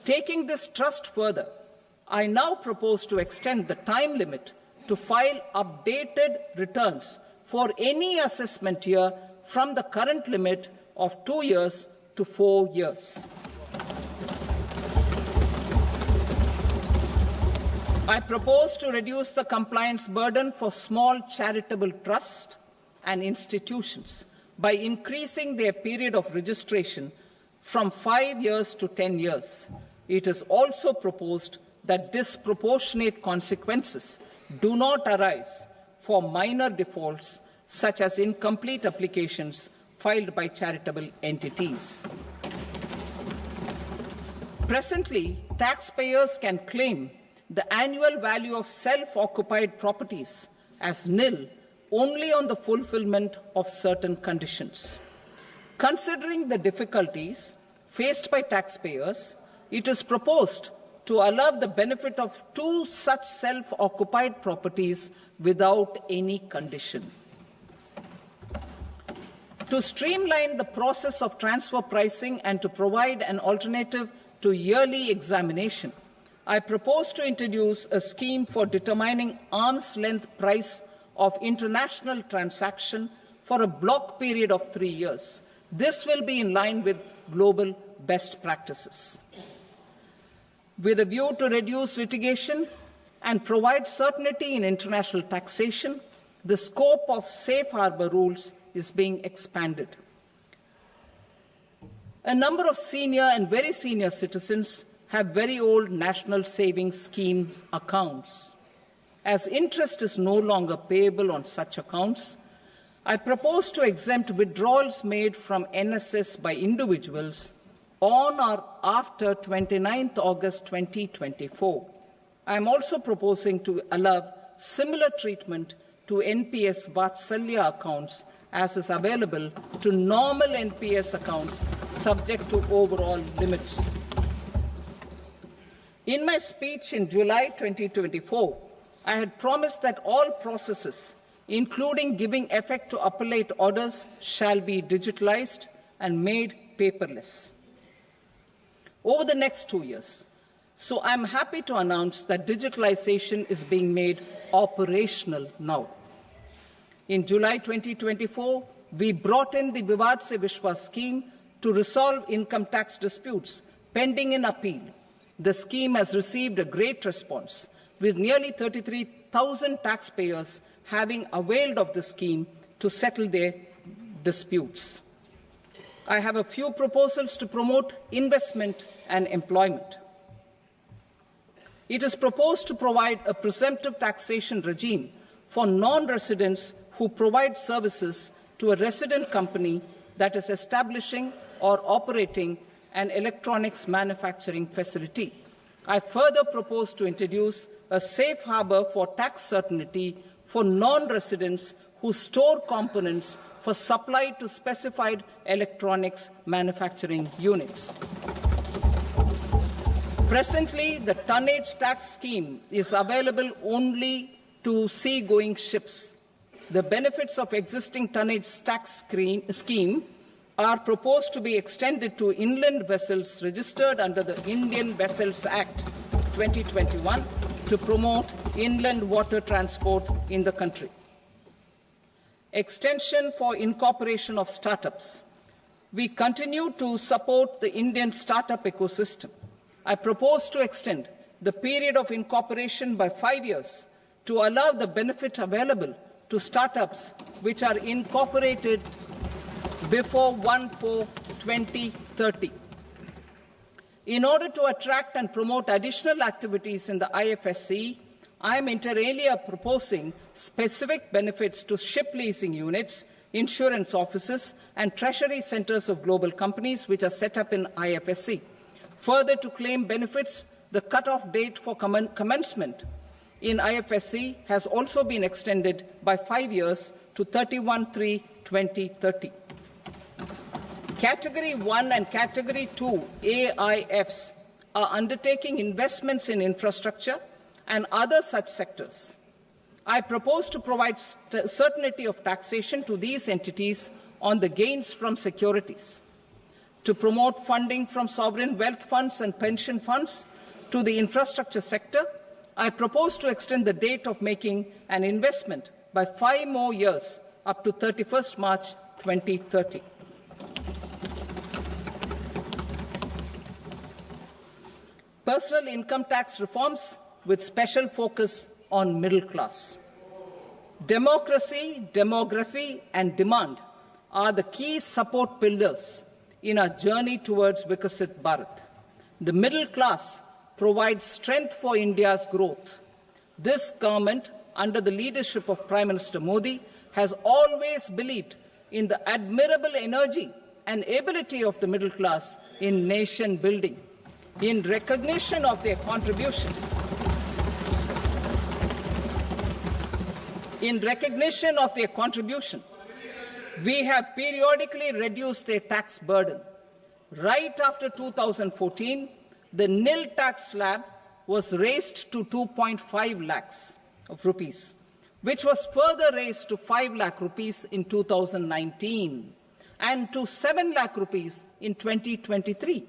Taking this trust further, I now propose to extend the time limit to file updated returns for any assessment year from the current limit of 2 years to 4 years. I propose to reduce the compliance burden for small charitable trusts and institutions by increasing their period of registration from 5 years to 10 years. It is also proposed that disproportionate consequences do not arise for minor defaults such as incomplete applications filed by charitable entities. Presently, taxpayers can claim the annual value of self-occupied properties as nil only on the fulfillment of certain conditions. Considering the difficulties faced by taxpayers, it is proposed to allow the benefit of 2 such self-occupied properties without any condition. To streamline the process of transfer pricing and to provide an alternative to yearly examination, I propose to introduce a scheme for determining arm's length price of international transaction for a block period of 3 years. This will be in line with global best practices. With a view to reduce litigation and provide certainty in international taxation, the scope of safe harbor rules is being expanded. A number of senior and very senior citizens have very old national savings schemes accounts. As interest is no longer payable on such accounts, I propose to exempt withdrawals made from NSS by individuals on or after 29th August 2024. I am also proposing to allow similar treatment to NPS Vatsalya accounts as is available to normal NPS accounts subject to overall limits. In my speech in July 2024, I had promised that all processes, including giving effect to appellate orders, shall be digitalized and made paperless over the next 2 years. So I'm happy to announce that digitalization is being made operational now. In July 2024, we brought in the Vivad Se Vishwas scheme to resolve income tax disputes pending in appeal. The scheme has received a great response, with nearly 33,000 taxpayers having availed of the scheme to settle their disputes. I have a few proposals to promote investment and employment. It is proposed to provide a presumptive taxation regime for non-residents who provide services to a resident company that is establishing or operating an electronics manufacturing facility. I further propose to introduce a safe harbor for tax certainty for non-residents who store components for supply to specified electronics manufacturing units. Presently, the tonnage tax scheme is available only to sea-going ships. The benefits of existing tonnage tax scheme are proposed to be extended to inland vessels registered under the Indian Vessels Act 2021 to promote inland water transport in the country. Extension for incorporation of startups. We continue to support the Indian startup ecosystem. I propose to extend the period of incorporation by 5 years to allow the benefit available to startups which are incorporated before 1/4/2030. In order to attract and promote additional activities in the IFSC, I am inter alia proposing specific benefits to ship leasing units, insurance offices, and treasury centres of global companies which are set up in IFSC. Further, to claim benefits, the cut-off date for commencement in IFSC has also been extended by 5 years to 31/3/2030. Category 1 and Category 2 AIFs are undertaking investments in infrastructure and other such sectors. I propose to provide certainty of taxation to these entities on the gains from securities, to promote funding from sovereign wealth funds and pension funds to the infrastructure sector. I propose to extend the date of making an investment by 5 more years up to 31st March 2030. Personal income tax reforms with special focus on middle class. Democracy, demography, and demand are the key support pillars in our journey towards Vikasit Bharat. The middle class provides strength for India's growth. This government, under the leadership of Prime Minister Modi, has always believed in the admirable energy and ability of the middle class in nation building. In recognition of their contribution, we have periodically reduced their tax burden. Right after 2014, the nil tax slab was raised to 2.5 lakhs of rupees, which was further raised to 5 lakh rupees in 2019 and to 7 lakh rupees in 2023.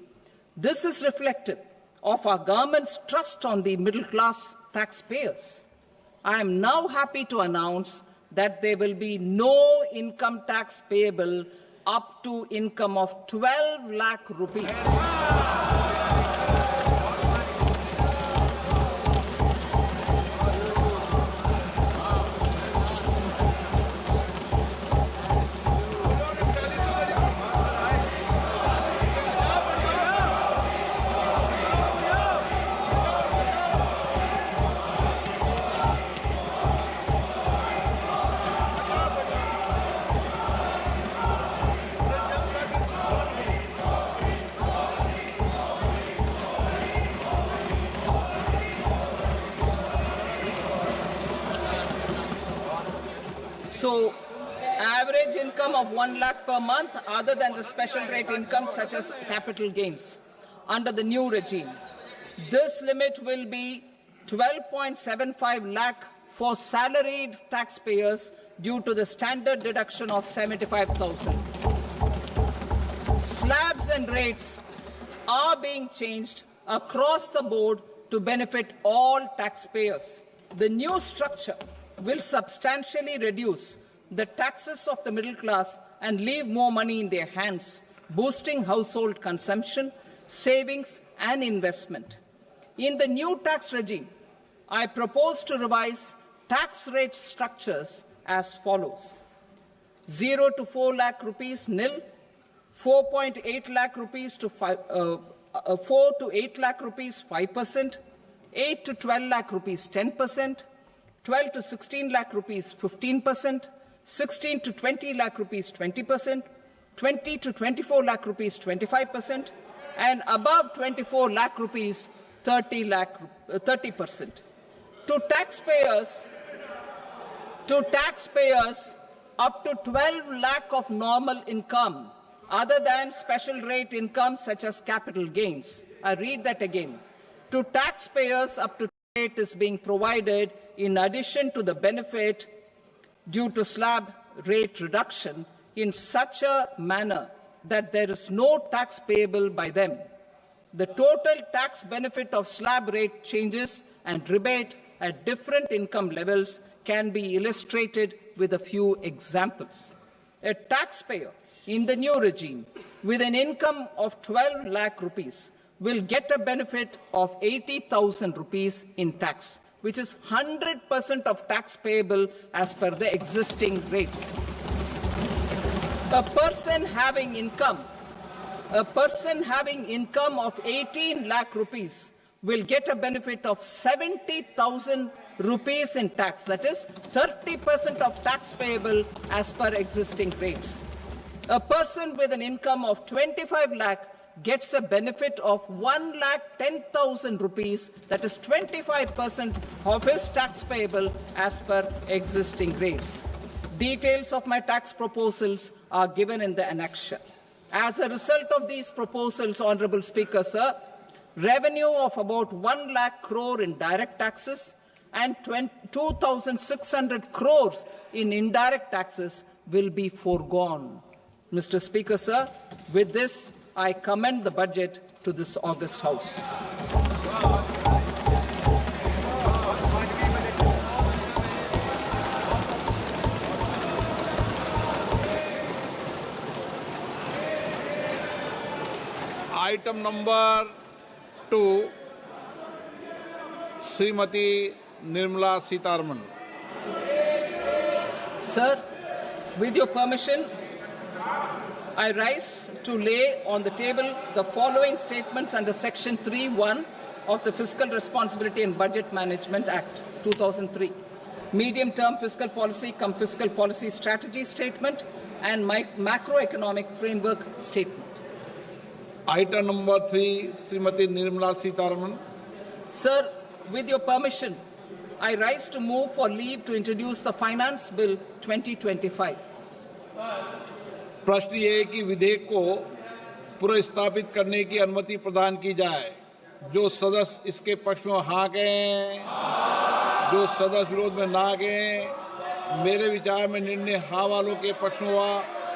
This is reflective of our government's trust on the middle-class taxpayers. I am now happy to announce that there will be no income tax payable up to income of 12 lakh rupees. So, average income of 1 lakh per month, other than the special rate income such as capital gains, under the new regime. This limit will be 12.75 lakh for salaried taxpayers due to the standard deduction of 75,000. Slabs and rates are being changed across the board to benefit all taxpayers. The new structure will substantially reduce the taxes of the middle class and leave more money in their hands, boosting household consumption, savings, and investment. In the new tax regime, I propose to revise tax rate structures as follows: 0 to 4 lakh rupees nil, 4.8 lakh rupees to 4 to 8 lakh rupees 5%, 8 to 12 lakh rupees 10%, 12 to 16 lakh rupees 15%, 16 to 20 lakh rupees 20%, 20 to 24 lakh rupees 25%, and above 24 lakh rupees 30%. To taxpayers up to 12 lakh of normal income, other than special rate income such as capital gains. I read that again. To taxpayers up to rate is being provided in addition to the benefit due to slab rate reduction in such a manner that there is no tax payable by them. The total tax benefit of slab rate changes and rebate at different income levels can be illustrated with a few examples. A taxpayer in the new regime with an income of 12 lakh rupees will get a benefit of 80,000 rupees in tax, which is 100% of tax payable as per the existing rates. A person having income of 18 lakh rupees will get a benefit of 70,000 rupees in tax, that is 30% of tax payable as per existing rates. A person with an income of 25 lakh gets a benefit of 1,10,000 rupees, that is 25% of his tax payable as per existing rates. Details of my tax proposals are given in the annexure. As a result of these proposals, Honourable Speaker, sir, revenue of about 1 lakh crore in direct taxes and 2,600 crores in indirect taxes will be foregone. Mr. Speaker, sir, with this, I commend the budget to this august House. Item number 2, Srimati Nirmala Sitharaman. Sir, with your permission, I rise to lay on the table the following statements under Section 3(1) of the Fiscal Responsibility and Budget Management Act 2003, medium-term fiscal policy cum fiscal policy strategy statement and macroeconomic framework statement. Item number 3, Srimati Nirmala Sitharaman. Sir, with your permission, I rise to move for leave to introduce the Finance Bill 2025. प्रश्न ये है कि विधेयक को पुनर्स्थापित करने की अनुमति प्रदान की जाए। जो सदस्य इसके पक्ष में हाँ कहें, जो सदस्य विरोध में ना कहें। मेरे विचार में निर्णय हाँ वालों के पक्ष में हुआ,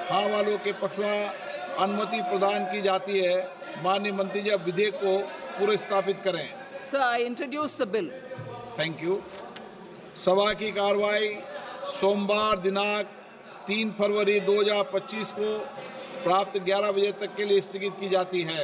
हाँ वालों के पक्ष में अनुमति प्रदान की जाती है। माननीय मंत्री जी, अब विधेयक को पुनर्स्थापित करें। Sir, I introduce the bill. Thank you. सभा की कार्रवाई सोमवार दिनांक 3 फरवरी 2025 को प्राप्त 11 बजे तक के लिए स्थगित की जाती है।